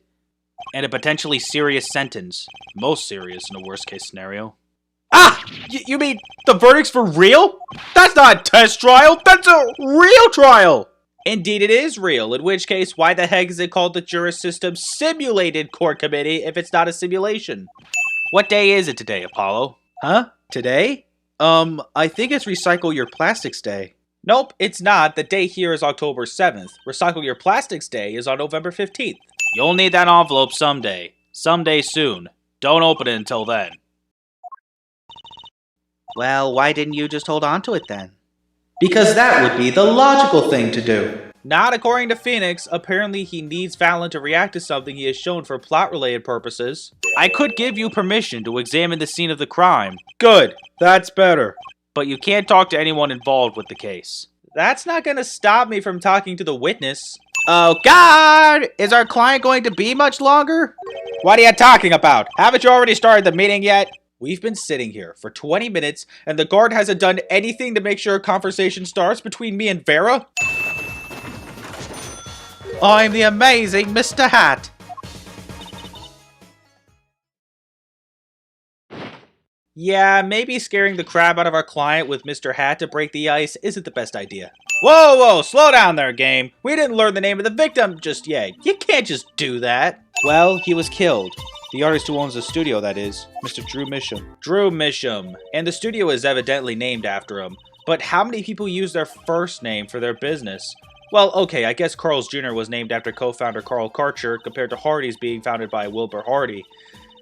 And a potentially serious sentence. Most serious in a worst case scenario. Ah! You mean the verdict's for real? That's not a test trial, that's a real trial! Indeed it is real, in which case, why the heck is it called the Juris System Simulated Court Committee if it's not a simulation? What day is it today, Apollo? Huh? Today? I think it's Recycle Your Plastics Day. Nope, it's not. The day here is October 7th. Recycle Your Plastics Day is on November 15th. You'll need that envelope someday. Someday soon. Don't open it until then. Well, why didn't you just hold on to it then? Because that would be the logical thing to do. Not according to Phoenix. Apparently he needs Fallon to react to something he has shown for plot-related purposes. I could give you permission to examine the scene of the crime. Good. That's better. But you can't talk to anyone involved with the case. That's not gonna stop me from talking to the witness. Oh God! Is our client going to be much longer? What are you talking about? Haven't you already started the meeting yet? We've been sitting here for 20 minutes and the guard hasn't done anything to make sure a conversation starts between me and Vera? I'm the amazing Mr. Hat. Yeah, maybe scaring the crap out of our client with Mr. Hat to break the ice isn't the best idea. Whoa, slow down there, game. We didn't learn the name of the victim just yet. You can't just do that. Well, he was killed. The artist who owns the studio, that is. Mr. Drew Misham. Drew Misham. And the studio is evidently named after him. But how many people use their first name for their business? Well, okay, I guess Carl's Jr. was named after co-founder Carl Karcher, compared to Hardee's being founded by Wilbur Hardy.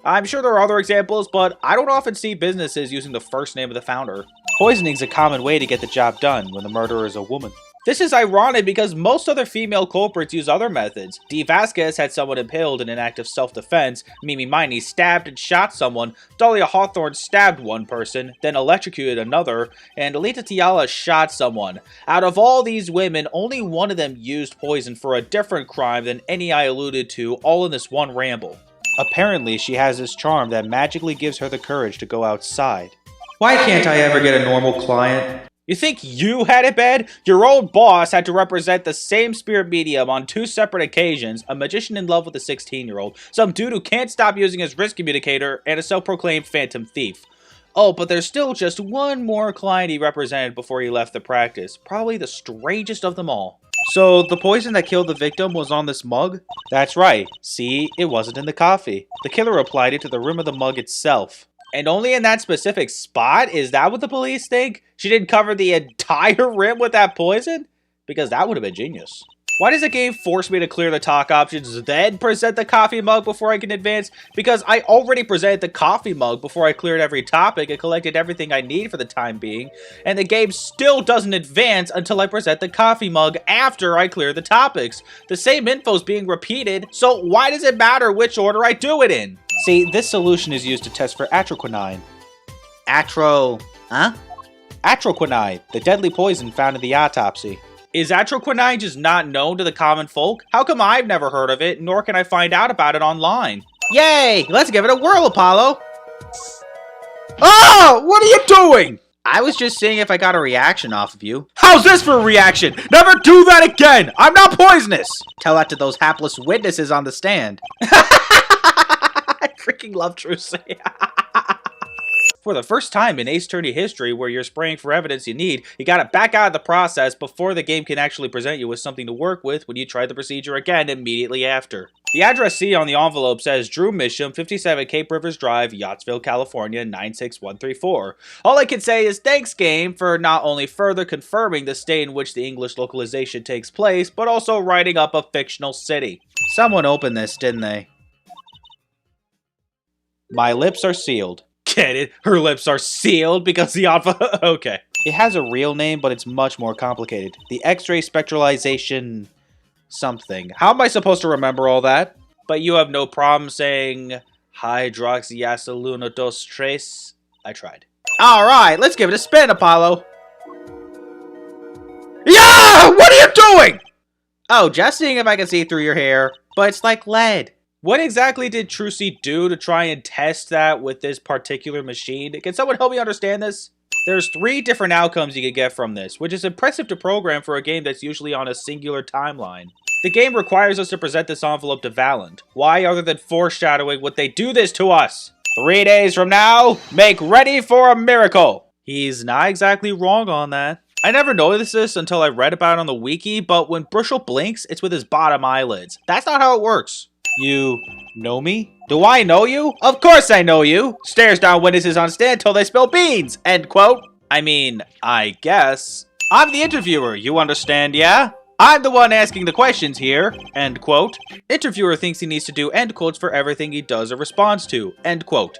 I'm sure there are other examples, but I don't often see businesses using the first name of the founder. Poisoning's a common way to get the job done when the murderer is a woman. This is ironic because most other female culprits use other methods. Dee Vasquez had someone impaled in an act of self-defense, Mimi Miney stabbed and shot someone, Dahlia Hawthorne stabbed one person, then electrocuted another, and Alita Tiala shot someone. Out of all these women, only one of them used poison for a different crime than any I alluded to, all in this one ramble. Apparently, she has this charm that magically gives her the courage to go outside. Why can't I ever get a normal client? You think you had it bad? Your old boss had to represent the same spirit medium on 2 separate occasions, a magician in love with a 16-year-old, some dude who can't stop using his wrist communicator, and a self-proclaimed phantom thief. Oh, but there's still just one more client he represented before he left the practice, probably the strangest of them all. So, the poison that killed the victim was on this mug? That's right. See, it wasn't in the coffee. The killer applied it to the rim of the mug itself. And only in that specific spot? Is that what the police think? She didn't cover the entire rim with that poison? Because that would have been genius. Why does the game force me to clear the talk options, then present the coffee mug before I can advance? Because I already presented the coffee mug before I cleared every topic and collected everything I need for the time being, and the game still doesn't advance until I present the coffee mug after I clear the topics. The same info's being repeated, so why does it matter which order I do it in? See, this solution is used to test for atroquinine. Atroquinine, the deadly poison found in the autopsy. Is atroquinine just not known to the common folk? How come I've never heard of it, nor can I find out about it online? Yay! Let's give it a whirl, Apollo! Oh! What are you doing? I was just seeing if I got a reaction off of you. How's this for a reaction? Never do that again! I'm not poisonous! Tell that to those hapless witnesses on the stand. I freaking love Trucy. For the first time in Ace Attorney history where you're spraying for evidence you need, you gotta back out of the process before the game can actually present you with something to work with when you try the procedure again immediately after. The addressee on the envelope says Drew Misham, 57 Cape Rivers Drive, Yachtsville, California, 96134. All I can say is thanks, game, for not only further confirming the state in which the English localization takes place, but also writing up a fictional city. Someone opened this, didn't they? My lips are sealed. Get it? Her lips are sealed because the alpha... Okay. It has a real name, but it's much more complicated. The X-ray spectralization... something. How am I supposed to remember all that? But you have no problem saying... hydroxyacetyluna dos tres? I tried. Alright, let's give it a spin, Apollo. Yeah! What are you doing? Oh, just seeing if I can see through your hair. But it's like lead. What exactly did Trucy do to try and test that with this particular machine? Can someone help me understand this? There's 3 different outcomes you could get from this, which is impressive to program for a game that's usually on a singular timeline. The game requires us to present this envelope to Valand. Why, other than foreshadowing, would they do this to us? 3 days from now, make ready for a miracle! He's not exactly wrong on that. I never noticed this until I read about it on the wiki, but when Brushel blinks, it's with his bottom eyelids. That's not how it works. You know me? Do I know you? Of course I know you! Stares down witnesses on stand till they spill beans! End quote. I mean, I guess. I'm the interviewer, you understand, yeah? I'm the one asking the questions here. End quote. Interviewer thinks he needs to do end quotes for everything he does or responds to. End quote.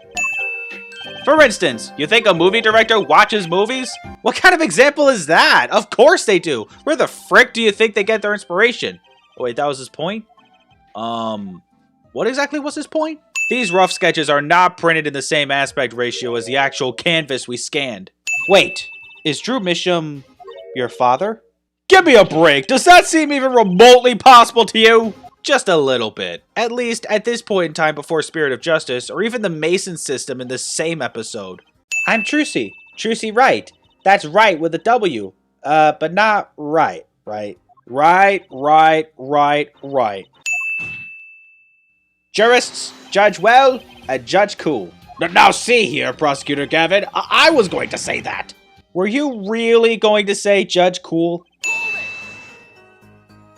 For instance, you think a movie director watches movies? What kind of example is that? Of course they do! Where the frick do you think they get their inspiration? Oh wait, that was his point? What exactly was his point? These rough sketches are not printed in the same aspect ratio as the actual canvas we scanned. Wait, is Drew Misham your father? Give me a break! Does that seem even remotely possible to you? Just a little bit. At least at this point in time before Spirit of Justice, or even the Mason system in the same episode. I'm Trucy. Trucy Wright. That's right with a W. But not right. Right. Jurists, judge well, and judge cool. Now see here, Prosecutor Gavin, I was going to say that. Were you really going to say judge cool?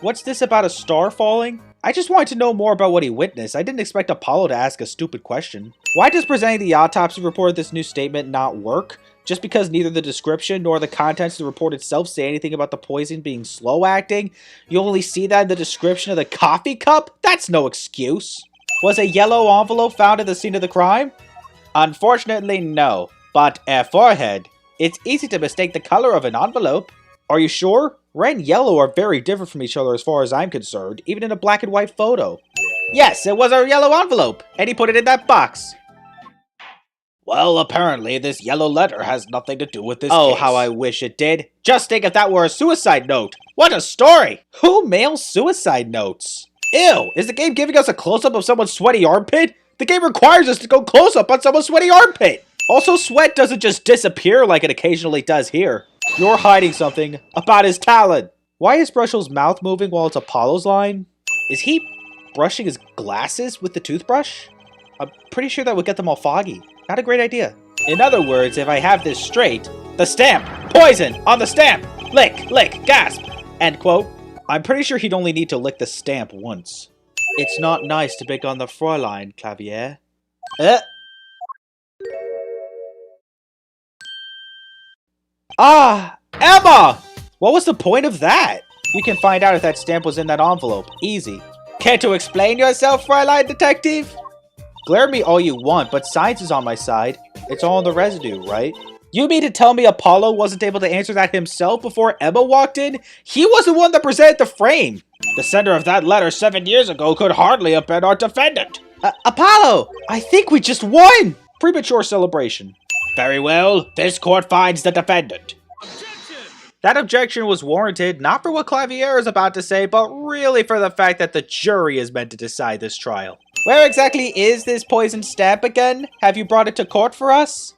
What's this about a star falling? I just wanted to know more about what he witnessed. I didn't expect Apollo to ask a stupid question. Why does presenting the autopsy report of this new statement not work? Just because neither the description nor the contents of the report itself say anything about the poison being slow acting? You only see that in the description of the coffee cup? That's no excuse. Was a yellow envelope found at the scene of the crime? Unfortunately, no. But a forehead. It's easy to mistake the color of an envelope. Are you sure? Red and yellow are very different from each other as far as I'm concerned, even in a black and white photo. Yes, it was a yellow envelope, and he put it in that box. Well, apparently this yellow letter has nothing to do with this case. How I wish it did. Just think if that were a suicide note. What a story! Who mails suicide notes? Ew, is the game giving us a close-up of someone's sweaty armpit? The game requires us to go close-up on someone's sweaty armpit! Also, sweat doesn't just disappear like it occasionally does here. You're hiding something about his talent. Why is Brushel's mouth moving while it's Apollo's line? Is he brushing his glasses with the toothbrush? I'm pretty sure that would get them all foggy. Not a great idea. In other words, if I have this straight, the stamp! Poison! On the stamp! Lick! Lick! Gasp! End quote. I'm pretty sure he'd only need to lick the stamp once. It's not nice to pick on the Fräulein, Clavier. Ah! Emma! What was the point of that? You can find out if that stamp was in that envelope. Easy. Care to explain yourself, Fräulein Detective? Glare at me all you want, but science is on my side. It's all in the residue, right? You mean to tell me Apollo wasn't able to answer that himself before Emma walked in? He was the one that presented the frame. The sender of that letter 7 years ago could hardly have been our defendant. Apollo! I think we just won! Premature celebration. Very well. This court finds the defendant. That objection was warranted, not for what Clavier is about to say, but really for the fact that the jury is meant to decide this trial. Where exactly is this poisoned stamp again? Have you brought it to court for us?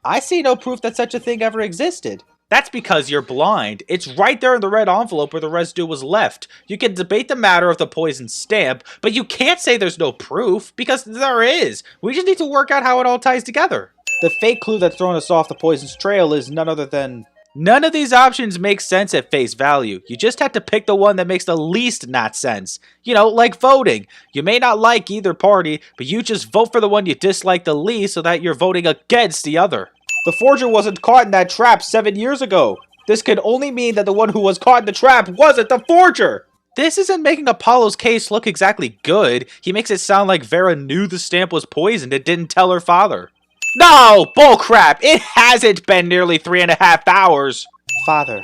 I see no proof that such a thing ever existed. That's because you're blind. It's right there in the red envelope where the residue was left. You can debate the matter of the poisoned stamp, but you can't say there's no proof, because there is. We just need to work out how it all ties together. The fake clue that's thrown us off the poison's trail is none other than... None of these options make sense at face value. You just have to pick the one that makes the least not sense. You know, like voting. You may not like either party, but you just vote for the one you dislike the least so that you're voting against the other. The forger wasn't caught in that trap 7 years ago. This could only mean that the one who was caught in the trap wasn't the forger. This isn't making Apollo's case look exactly good. He makes it sound like Vera knew the stamp was poisoned and didn't tell her father. No! Bullcrap! It hasn't been nearly 3.5 hours! Father,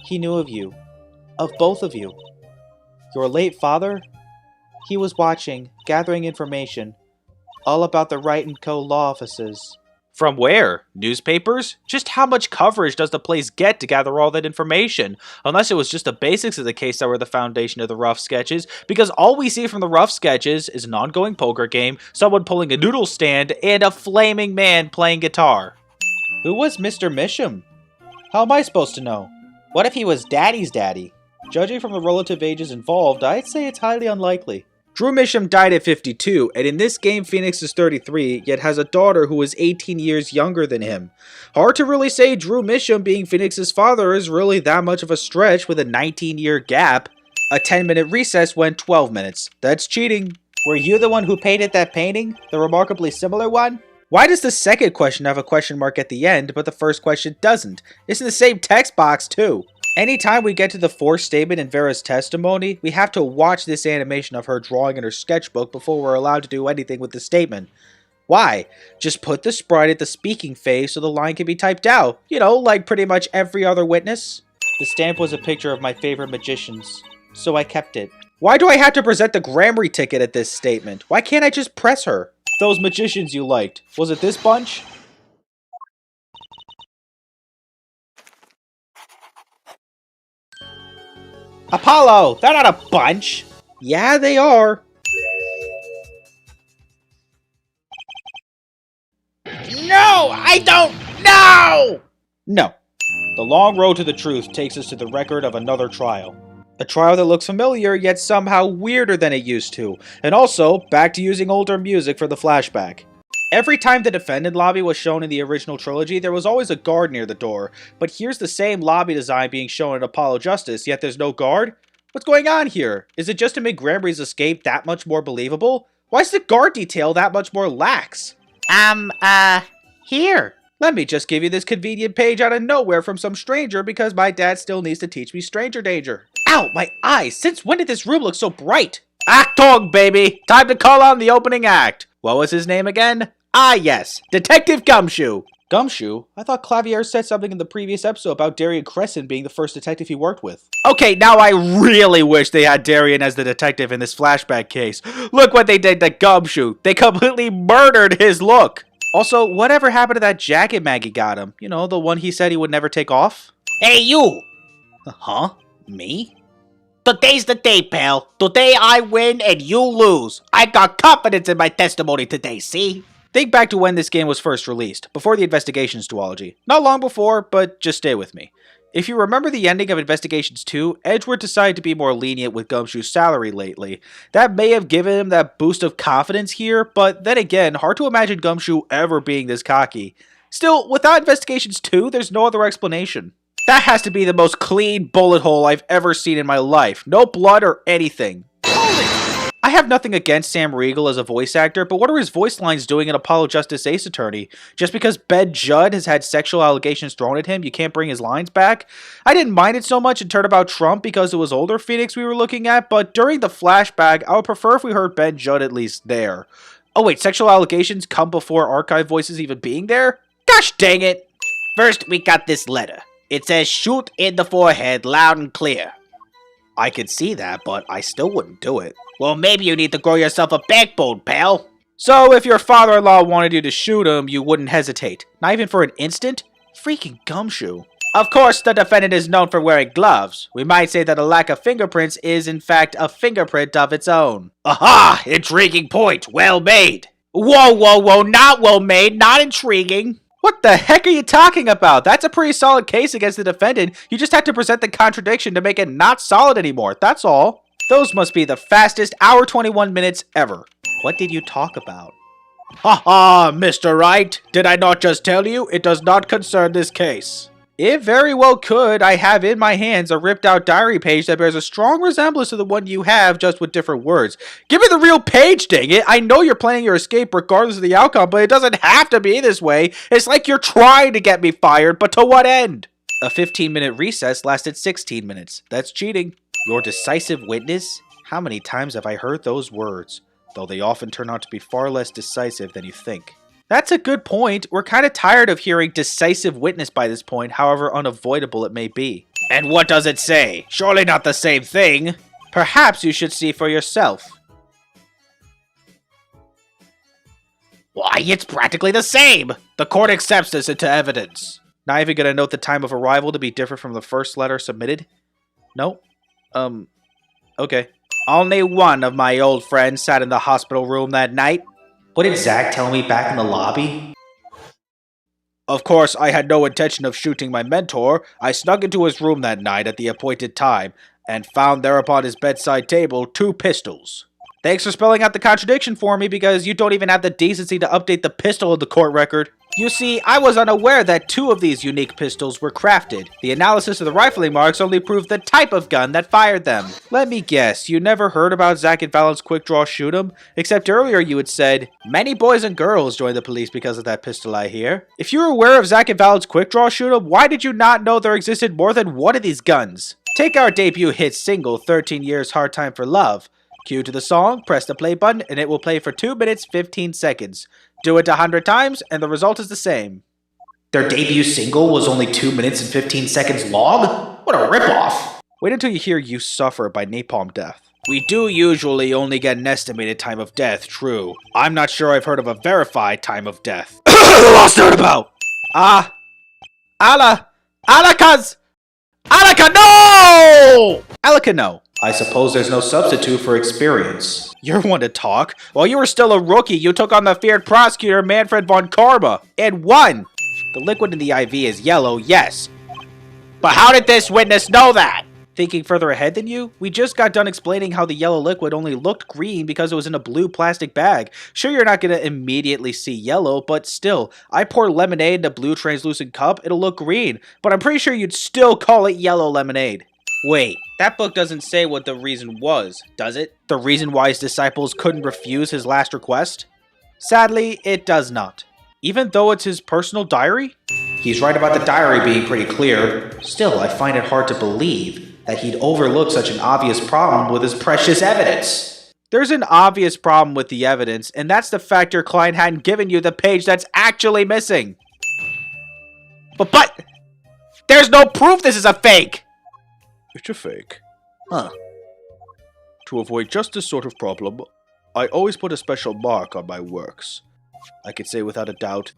he knew of you. Of both of you. Your late father? He was watching, gathering information, all about the Wright & Co. law offices. From where? Newspapers? Just how much coverage does the place get to gather all that information? Unless it was just the basics of the case that were the foundation of the rough sketches, because all we see from the rough sketches is an ongoing poker game, someone pulling a noodle stand, and a flaming man playing guitar. Who was Mr. Misham? How am I supposed to know? What if he was Daddy's daddy? Judging from the relative ages involved, I'd say it's highly unlikely. Drew Misham died at 52, and in this game Phoenix is 33, yet has a daughter who is 18 years younger than him. Hard to really say Drew Misham being Phoenix's father is really that much of a stretch with a 19-year gap. A 10-minute recess went 12 minutes. That's cheating. Were you the one who painted that painting? The remarkably similar one? Why does the second question have a question mark at the end, but the first question doesn't? It's in the same text box, too. Anytime we get to the fourth statement in Vera's testimony, we have to watch this animation of her drawing in her sketchbook before we're allowed to do anything with the statement. Why? Just put the sprite at the speaking phase so the line can be typed out. You know, like pretty much every other witness. The stamp was a picture of my favorite magicians, so I kept it. Why do I have to present the Grammarly ticket at this statement? Why can't I just press her? Those magicians you liked. Was it this bunch? Apollo! They're not a bunch! Yeah, they are. No! I don't know! No. The long road to the truth takes us to the record of another trial. A trial that looks familiar, yet somehow weirder than it used to. And also, back to using older music for the flashback. Every time the defendant lobby was shown in the original trilogy, there was always a guard near the door. But here's the same lobby design being shown in Apollo Justice, yet there's no guard? What's going on here? Is it just to make Grammary's escape that much more believable? Why is the guard detail that much more lax? Here. Let me just give you this convenient page out of nowhere from some stranger because my dad still needs to teach me stranger danger. Ow, my eyes! Since when did this room look so bright? Achtung, baby! Time to call on the opening act. What was his name again? Ah, yes. Detective Gumshoe. Gumshoe? I thought Clavier said something in the previous episode about Darian Crescent being the first detective he worked with. Okay, now I really wish they had Darian as the detective in this flashback case. Look what they did to Gumshoe. They completely murdered his look. Also, whatever happened to that jacket Maggie got him? You know, the one he said he would never take off? Hey, you! Huh? Me? Today's the day, pal. Today I win and you lose. I got confidence in my testimony today, see? Think back to when this game was first released, before the Investigations duology. Not long before, but just stay with me. If you remember the ending of Investigations 2, Edgeworth decided to be more lenient with Gumshoe's salary lately. That may have given him that boost of confidence here, but then again, hard to imagine Gumshoe ever being this cocky. Still, without Investigations 2, there's no other explanation. That has to be the most clean bullet hole I've ever seen in my life. No blood or anything. I have nothing against Sam Riegel as a voice actor, but what are his voice lines doing in Apollo Justice Ace Attorney? Just because Ben Judd has had sexual allegations thrown at him, you can't bring his lines back? I didn't mind it so much in Turnabout Trump because it was older Phoenix we were looking at, but during the flashback, I would prefer if we heard Ben Judd at least there. Oh wait, sexual allegations come before archive voices even being there? Gosh dang it! First, we got this letter. It says, shoot in the forehead loud and clear. I could see that, but I still wouldn't do it. Well, maybe you need to grow yourself a backbone, pal. So, if your father-in-law wanted you to shoot him, you wouldn't hesitate. Not even for an instant? Freaking Gumshoe. Of course, the defendant is known for wearing gloves. We might say that a lack of fingerprints is, in fact, a fingerprint of its own. Aha! Intriguing point. Well made. Whoa, whoa, whoa. Not well made. Not intriguing. What the heck are you talking about? That's a pretty solid case against the defendant. You just have to present the contradiction to make it not solid anymore. That's all. Those must be the fastest hour 21 minutes ever. What did you talk about? Ha ha, Mr. Wright. Did I not just tell you? It does not concern this case. It very well could. I have in my hands a ripped out diary page that bears a strong resemblance to the one you have, just with different words. Give me the real page, dang it! I know you're planning your escape regardless of the outcome, but it doesn't have to be this way. It's like you're trying to get me fired, but to what end? A 15-minute recess lasted 16 minutes. That's cheating. Your decisive witness? How many times have I heard those words? Though they often turn out to be far less decisive than you think. That's a good point. We're kind of tired of hearing decisive witness by this point, however unavoidable it may be. And what does it say? Surely not the same thing. Perhaps you should see for yourself. Why, it's practically the same! The court accepts this into evidence. Not even gonna note the time of arrival to be different from the first letter submitted? Nope. Okay. Only one of my old friends sat in the hospital room that night. What did Zach tell me back in the lobby? Of course, I had no intention of shooting my mentor. I snuck into his room that night at the appointed time and found there upon his bedside table 2 pistols. Thanks for spelling out the contradiction for me, because you don't even have the decency to update the pistol in the court record. You see, I was unaware that 2 of these unique pistols were crafted. The analysis of the rifling marks only proved the type of gun that fired them. Let me guess, you never heard about Zach and Fallon's quick draw shoot 'em? Except earlier you had said, many boys and girls joined the police because of that pistol, I hear. If you were aware of Zach and Fallon's quick draw shoot 'em, why did you not know there existed more than one of these guns? Take our debut hit single, 13 Years Hard Time for Love. Cue to the song, press the play button, and it will play for 2 minutes 15 seconds. Do it 100 times, and the result is the same. Their debut single was only 2 minutes and 15 seconds long? What a ripoff! Wait until you hear You Suffer by Napalm Death. We do usually only get an estimated time of death, true. I'm not sure I've heard of a verified time of death. The Lost Turnabout! Alaka, no! Alaka, no. I suppose there's no substitute for experience. You're one to talk. While you were still a rookie, you took on the feared prosecutor Manfred von Karma and won. The liquid in the IV is yellow, yes. But how did this witness know that? Thinking further ahead than you? We just got done explaining how the yellow liquid only looked green because it was in a blue plastic bag. Sure, you're not going to immediately see yellow, but still, I pour lemonade in a blue translucent cup, it'll look green. But I'm pretty sure you'd still call it yellow lemonade. Wait, that book doesn't say what the reason was, does it? The reason why his disciples couldn't refuse his last request? Sadly, it does not. Even though it's his personal diary? He's right about the diary being pretty clear. Still, I find it hard to believe that he'd overlook such an obvious problem with his precious evidence. There's an obvious problem with the evidence, and that's the fact your client hadn't given you the page that's actually missing. But there's no proof this is a fake! It's a fake. Huh. To avoid just this sort of problem, I always put a special mark on my works. I can say without a doubt,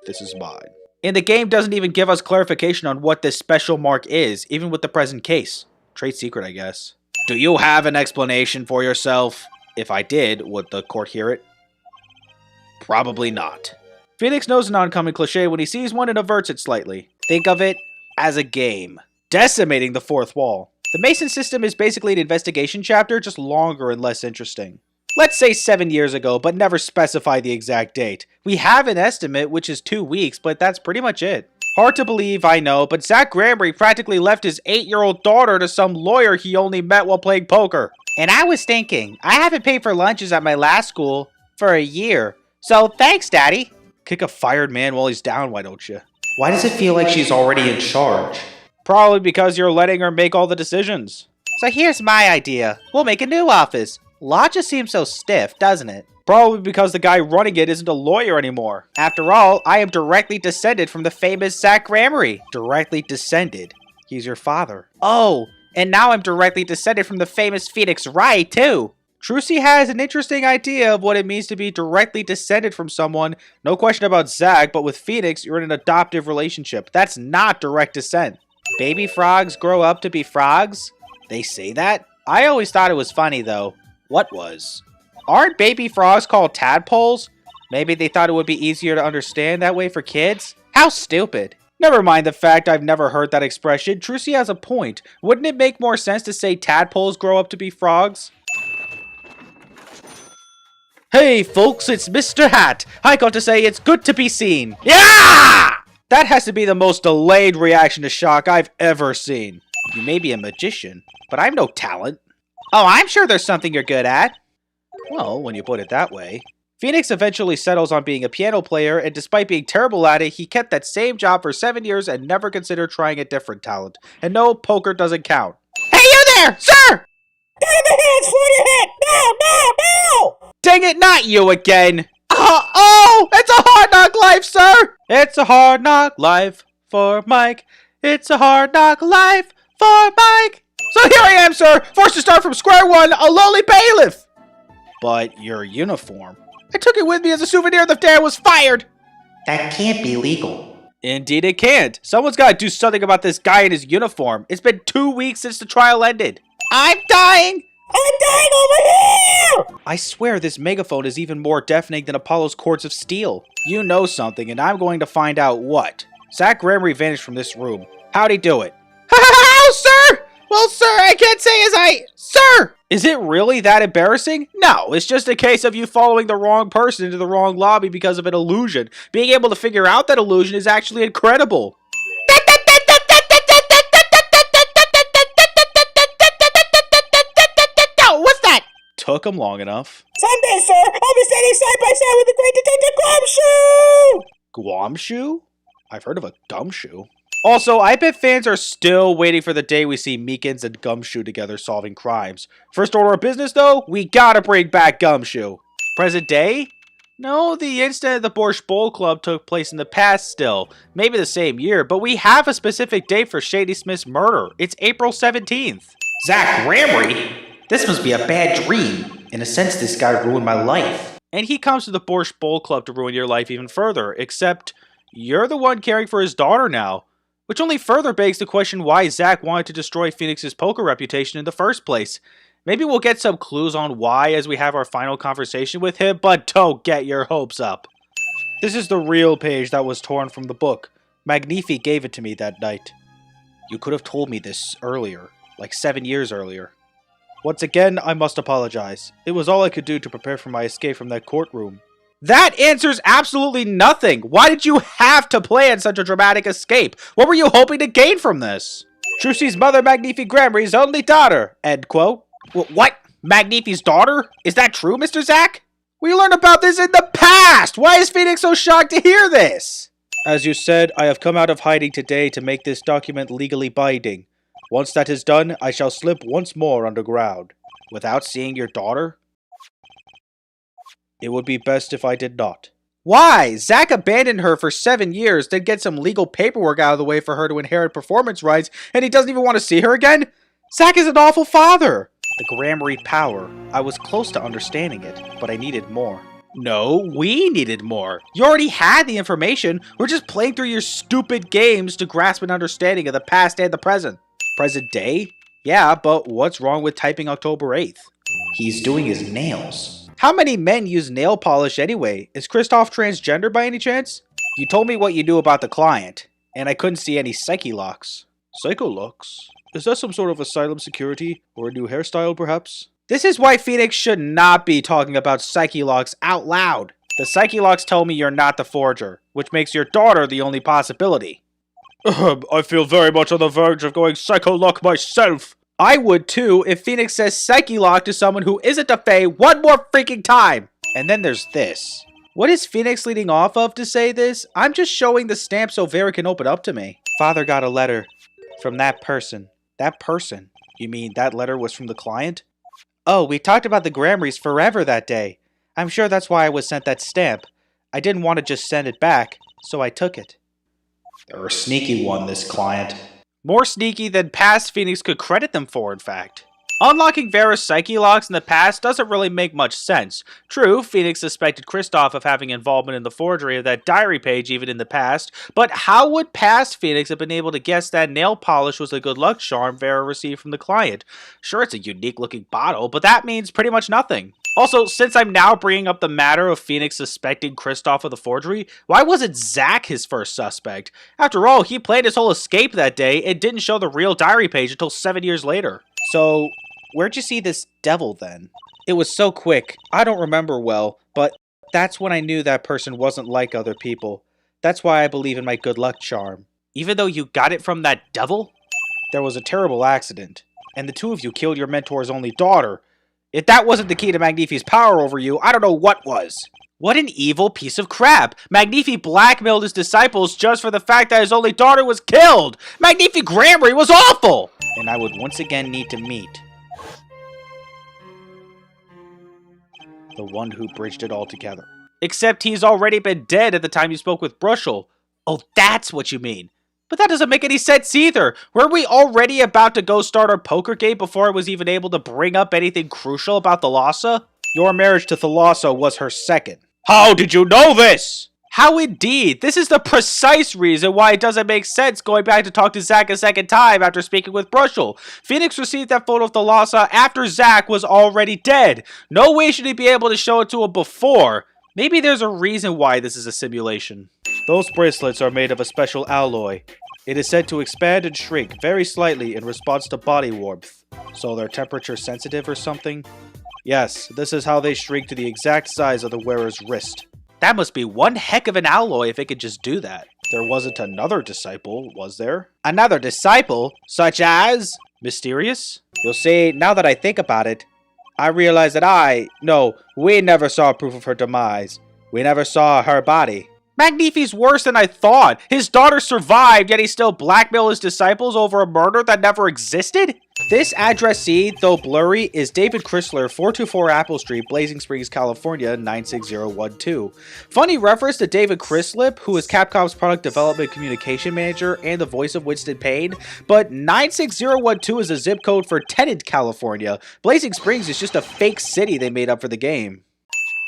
this is mine. And the game doesn't even give us clarification on what this special mark is, even with the present case. Trade secret, I guess. Do you have an explanation for yourself? If I did, would the court hear it? Probably not. Phoenix knows an oncoming cliche when he sees one and averts it slightly. Think of it as a game. Decimating the fourth wall. The Mason system is basically an investigation chapter, just longer and less interesting. Let's say 7 years ago, but never specify the exact date. We have an estimate, which is 2 weeks, but that's pretty much it. Hard to believe, I know, but Zach Gramry practically left his 8-year-old daughter to some lawyer he only met while playing poker. And I was thinking, I haven't paid for lunches at my last school for a year. So thanks, Daddy. Kick a fired man while he's down, why don't you? Why does it feel like she's already in charge? Probably because you're letting her make all the decisions. So here's my idea. We'll make a new office. Law just seems so stiff, doesn't it? Probably because the guy running it isn't a lawyer anymore. After all, I am directly descended from the famous Zach Gramry. Directly descended? He's your father. Oh, and now I'm directly descended from the famous Phoenix Wright, too. Trucy has an interesting idea of what it means to be directly descended from someone. No question about Zach, but with Phoenix, you're in an adoptive relationship. That's not direct descent. Baby frogs grow up to be frogs? They say that? I always thought it was funny, though. What was? Aren't baby frogs called tadpoles? Maybe they thought it would be easier to understand that way for kids? How stupid. Never mind the fact I've never heard that expression. Trucy has a point. Wouldn't it make more sense to say tadpoles grow up to be frogs? Hey folks, it's Mr. Hat. I got to say it's good to be seen. Yeah! That has to be the most delayed reaction to shock I've ever seen. You may be a magician, but I'm no talent. Oh, I'm sure there's something you're good at. Well, when you put it that way. Phoenix eventually settles on being a piano player, and despite being terrible at it, he kept that same job for 7 years and never considered trying a different talent. And no, poker doesn't count. Hey, you there, sir! Get in the hands for your head! No! Dang it, not you again! Oh, it's a hard knock life, sir! It's a hard knock life for Mike. It's a hard knock life for Mike. So here I am, sir, forced to start from square one, a lowly bailiff. But your uniform. I took it with me as a souvenir the day I was fired! That can't be legal. Indeed it can't. Someone's gotta do something about this guy in his uniform. It's been 2 weeks since the trial ended. I'm dying! I'm dying over here! I swear this megaphone is even more deafening than Apollo's cords of steel. You know something, and I'm going to find out what. Zach Gramery vanished from this room. How'd he do it? How, sir? Well, sir, I can't say as I... Sir! Is it really that embarrassing? No, it's just a case of you following the wrong person into the wrong lobby because of an illusion. Being able to figure out that illusion is actually incredible. What's that? Took him long enough. Someday, sir, I'll be standing side by side with the great Detective Gumshoe! Guamshoe? I've heard of a gumshoe. Also, I bet fans are still waiting for the day we see Meekins and Gumshoe together solving crimes. First order of business, though, we gotta bring back Gumshoe. Present day? No, the incident at the Borscht Bowl Club took place in the past still. Maybe the same year, but we have a specific date for Shady Smith's murder. It's April 17th. Zach Gramery? This must be a bad dream. In a sense, this guy ruined my life. And he comes to the Borscht Bowl Club to ruin your life even further, except you're the one caring for his daughter now. Which only further begs the question why Zach wanted to destroy Phoenix's poker reputation in the first place. Maybe we'll get some clues on why as we have our final conversation with him, but don't get your hopes up. This is the real page that was torn from the book. Magnifi gave it to me that night. You could have told me this earlier, like 7 years earlier. Once again, I must apologize. It was all I could do to prepare for my escape from that courtroom. That answers absolutely nothing! Why did you have to plan such a dramatic escape? What were you hoping to gain from this? Trucy's mother, Magnifi Gramery's only daughter, end quote. What? Magnifi's daughter? Is that true, Mr. Zach? We learned about this in the past! Why is Phoenix so shocked to hear this? As you said, I have come out of hiding today to make this document legally binding. Once that is done, I shall slip once more underground. Without seeing your daughter? It would be best if I did not. Why? Zach abandoned her for 7 years, then get some legal paperwork out of the way for her to inherit performance rights, and he doesn't even want to see her again? Zach is an awful father! The Gramery power. I was close to understanding it, but I needed more. No, we needed more. You already had the information. We're just playing through your stupid games to grasp an understanding of the past and the present. Present day? Yeah, but what's wrong with typing October 8th? He's doing his nails. How many men use nail polish anyway? Is Christoph transgender by any chance? You told me what you knew about the client, and I couldn't see any psyche locks. Psycho locks? Is that some sort of asylum security, or a new hairstyle perhaps? This is why Phoenix should not be talking about psyche locks out loud. The psyche locks tell me you're not the forger, which makes your daughter the only possibility. I feel very much on the verge of going psycho lock myself. I would too if Phoenix says psyche lock to someone who isn't a fae one more freaking time. And then there's this. What is Phoenix leading off of to say this? I'm just showing the stamp so Vera can open up to me. Father got a letter from that person. That person? You mean that letter was from the client? Oh, we talked about the Gramerys forever that day. I'm sure that's why I was sent that stamp. I didn't want to just send it back, so I took it. They're a sneaky one, this client. More sneaky than past Phoenix could credit them for, in fact. Unlocking Vera's psyche locks in the past doesn't really make much sense. True, Phoenix suspected Christoph of having involvement in the forgery of that diary page even in the past, but how would past Phoenix have been able to guess that nail polish was a good luck charm Vera received from the client? Sure, it's a unique looking bottle, but that means pretty much nothing. Also, since I'm now bringing up the matter of Phoenix suspecting Christoph of the forgery, why wasn't Zach his first suspect? After all, he planned his whole escape that day and didn't show the real diary page until 7 years later. So, where'd you see this devil then? It was so quick, I don't remember well, but that's when I knew that person wasn't like other people. That's why I believe in my good luck charm. Even though you got it from that devil? There was a terrible accident, and the two of you killed your mentor's only daughter. If that wasn't the key to Magnifi's power over you, I don't know what was. What an evil piece of crap. Magnifi blackmailed his disciples just for the fact that his only daughter was killed. Magnifi Gramery was awful! And I would once again need to meet the one who bridged it all together. Except he's already been dead at the time you spoke with Brushel. Oh, that's what you mean. But that doesn't make any sense either. Weren't we already about to go start our poker game before I was even able to bring up anything crucial about the Lhasa? Your marriage to Thalasso was her second. How did you know this? How indeed? This is the precise reason why it doesn't make sense going back to talk to Zack a second time after speaking with Brushel. Phoenix received that photo of Thalassa after Zack was already dead. No way should he be able to show it to him before. Maybe there's a reason why this is a simulation. Those bracelets are made of a special alloy. It is said to expand and shrink very slightly in response to body warmth. So they're temperature sensitive or something? Yes, this is how they shrink to the exact size of the wearer's wrist. That must be one heck of an alloy if it could just do that. There wasn't another disciple, was there? Another disciple? Such as? Mysterious? You'll see, now that I think about it, I realize that we never saw proof of her demise. We never saw her body. Magnifi's worse than I thought. His daughter survived, yet he still blackmailed his disciples over a murder that never existed? This addressee, though blurry, is David Chrysler, 424 Apple Street, Blazing Springs, California, 96012. Funny reference to David Chrysler, who is Capcom's product development communication manager and the voice of Winston Payne, but 96012 is a zip code for Tennant, California. Blazing Springs is just a fake city they made up for the game.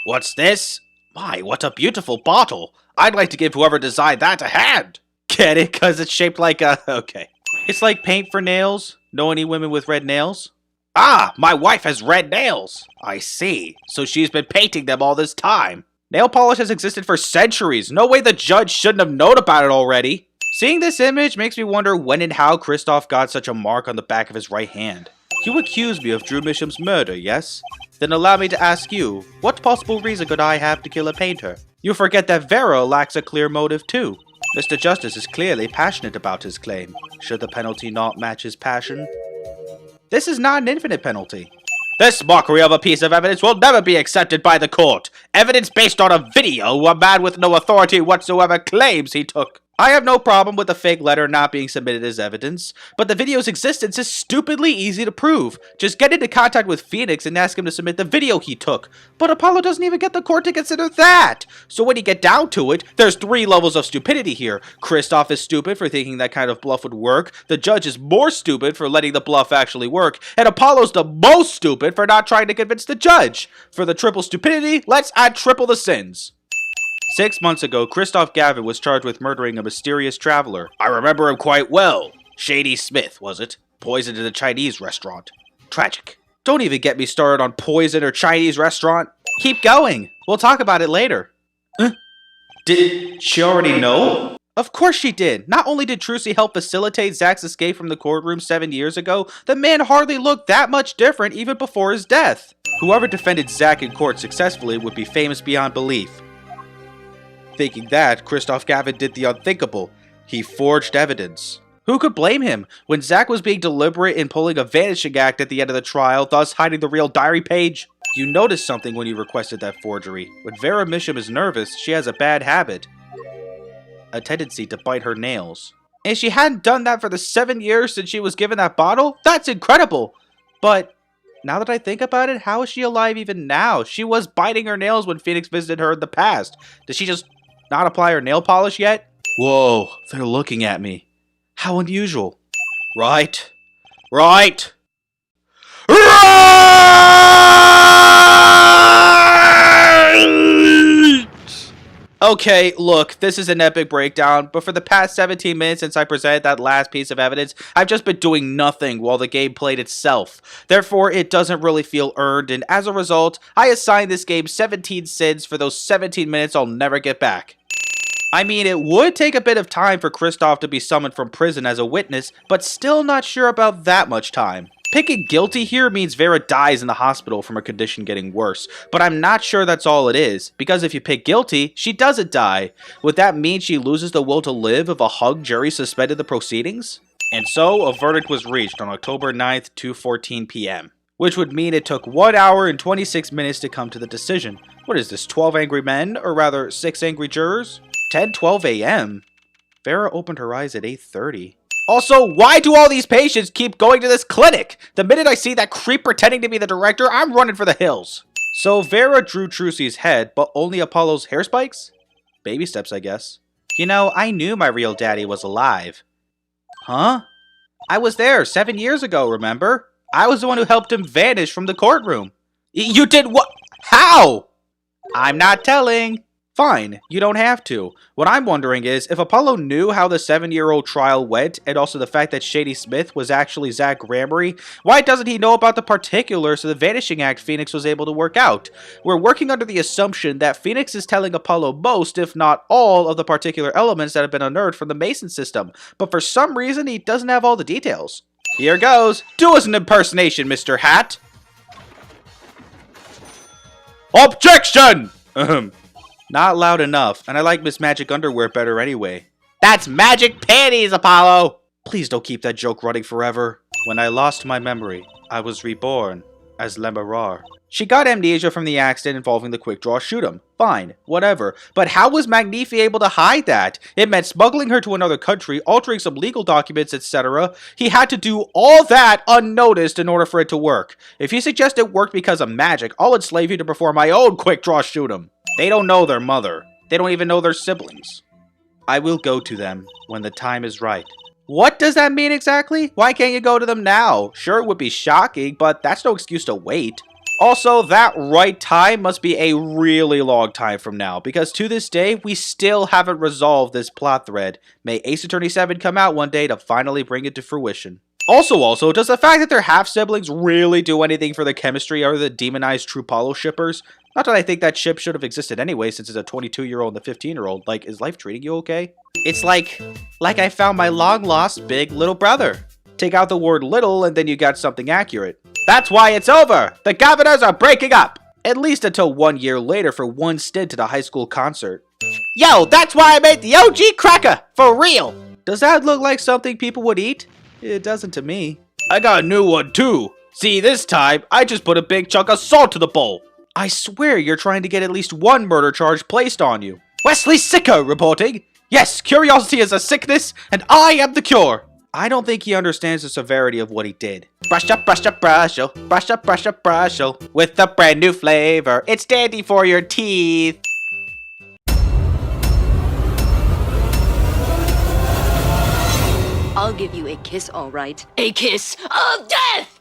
What's this? My, what a beautiful bottle. I'd like to give whoever designed that a hand. Get it? Because it's shaped like a... Okay. It's like paint for nails. Know any women with red nails? Ah, my wife has red nails. I see. So she's been painting them all this time. Nail polish has existed for centuries. No way the judge shouldn't have known about it already. Seeing this image makes me wonder when and how Kristoff got such a mark on the back of his right hand. You accuse me of Drew Misham's murder, yes? Then allow me to ask you, what possible reason could I have to kill a painter? You forget that Vera lacks a clear motive too. Mr. Justice is clearly passionate about his claim. Should the penalty not match his passion? This is not an infinite penalty. This mockery of a piece of evidence will never be accepted by the court. Evidence based on a video a man with no authority whatsoever claims he took. I have no problem with the fake letter not being submitted as evidence, but the video's existence is stupidly easy to prove. Just get into contact with Phoenix and ask him to submit the video he took. But Apollo doesn't even get the court to consider that. So when you get down to it, there's 3 levels of stupidity here. Kristoff is stupid for thinking that kind of bluff would work, the judge is more stupid for letting the bluff actually work, and Apollo's the most stupid for not trying to convince the judge. For the triple stupidity, let's add triple the sins. 6 months ago, Christoph Gavin was charged with murdering a mysterious traveler. I remember him quite well. Shady Smith, was it? Poisoned in a Chinese restaurant. Tragic. Don't even get me started on poison or Chinese restaurant. Keep going. We'll talk about it later. Did she already know? Of course she did. Not only did Trucy help facilitate Zack's escape from the courtroom 7 years ago, the man hardly looked that much different even before his death. Whoever defended Zack in court successfully would be famous beyond belief. Thinking that, Christoph Gavin did the unthinkable. He forged evidence. Who could blame him when Zack was being deliberate in pulling a vanishing act at the end of the trial, thus hiding the real diary page? You noticed something when you requested that forgery. When Vera Misham is nervous, she has a bad habit. A tendency to bite her nails. And she hadn't done that for the 7 years since she was given that bottle? That's incredible! But now that I think about it, how is she alive even now? She was biting her nails when Phoenix visited her in the past. Does she just not apply her nail polish yet? Whoa, they're looking at me. How unusual. Right. Right. Okay, look, this is an epic breakdown, but for the past 17 minutes since I presented that last piece of evidence, I've just been doing nothing while the game played itself. Therefore, it doesn't really feel earned, and as a result, I assign this game 17 sins for those 17 minutes I'll never get back. I mean, it would take a bit of time for Kristoff to be summoned from prison as a witness, but still not sure about that much time. Picking guilty here means Vera dies in the hospital from her condition getting worse, but I'm not sure that's all it is, because if you pick guilty, she doesn't die. Would that mean she loses the will to live if a hung jury suspended the proceedings? And so, a verdict was reached on October 9th, 2:14 p.m., which would mean it took 1 hour and 26 minutes to come to the decision. What is this, 12 angry men, or rather 6 angry jurors? 10:12 a.m.? Vera opened her eyes at 8:30. Also, why do all these patients keep going to this clinic? The minute I see that creep pretending to be the director, I'm running for the hills. So Vera drew Trucy's head, but only Apollo's hair spikes? Baby steps, I guess. You know, I knew my real daddy was alive. Huh? I was there 7 years ago, remember? I was the one who helped him vanish from the courtroom. You did what? How? I'm not telling. Fine, you don't have to. What I'm wondering is, if Apollo knew how the 7-year-old trial went, and also the fact that Shady Smith was actually Zach Gramery, why doesn't he know about the particulars of the Vanishing Act Phoenix was able to work out? We're working under the assumption that Phoenix is telling Apollo most, if not all, of the particular elements that have been unearthed from the Mason system, but for some reason he doesn't have all the details. Here goes. Do us an impersonation, Mr. Hat. Objection! Not loud enough, and I like Miss Magic Underwear better anyway. That's magic panties, Apollo! Please don't keep that joke running forever. When I lost my memory, I was reborn as Lemurar. She got amnesia from the accident involving the quick draw shoot-'em. Fine, whatever. But how was Magnifi able to hide that? It meant smuggling her to another country, altering some legal documents, etc. He had to do all that unnoticed in order for it to work. If you suggest it worked because of magic, I'll enslave you to perform my own quick draw shoot-'em. They don't know their mother. They don't even know their siblings. I will go to them when the time is right. What does that mean exactly? Why can't you go to them now? Sure, it would be shocking, but that's no excuse to wait. Also, that right time must be a really long time from now, because to this day, we still haven't resolved this plot thread. May Ace Attorney 7 come out one day to finally bring it to fruition. Also, does the fact that they're half-siblings really do anything for the chemistry or the demonized True Apollo shippers? Not that I think that ship should have existed anyway, since it's a 22-year-old and a 15-year-old. Like, is life treating you okay? It's like I found my long-lost big little brother. Take out the word little, and then you got something accurate. That's why it's over! The Governors are breaking up! At least until 1 year later for one stint at a high school concert. Yo, that's why I made the OG cracker! For real! Does that look like something people would eat? It doesn't to me. I got a new one too! See, this time, I just put a big chunk of salt to the bowl! I swear you're trying to get at least one murder charge placed on you. Wesley Sicko reporting! Yes, curiosity is a sickness, and I am the cure! I don't think he understands the severity of what he did. Brush up, brush up, brush up, brush up, brush up, brush up, with a brand new flavor. It's dandy for your teeth. I'll give you a kiss, all right. A kiss of death!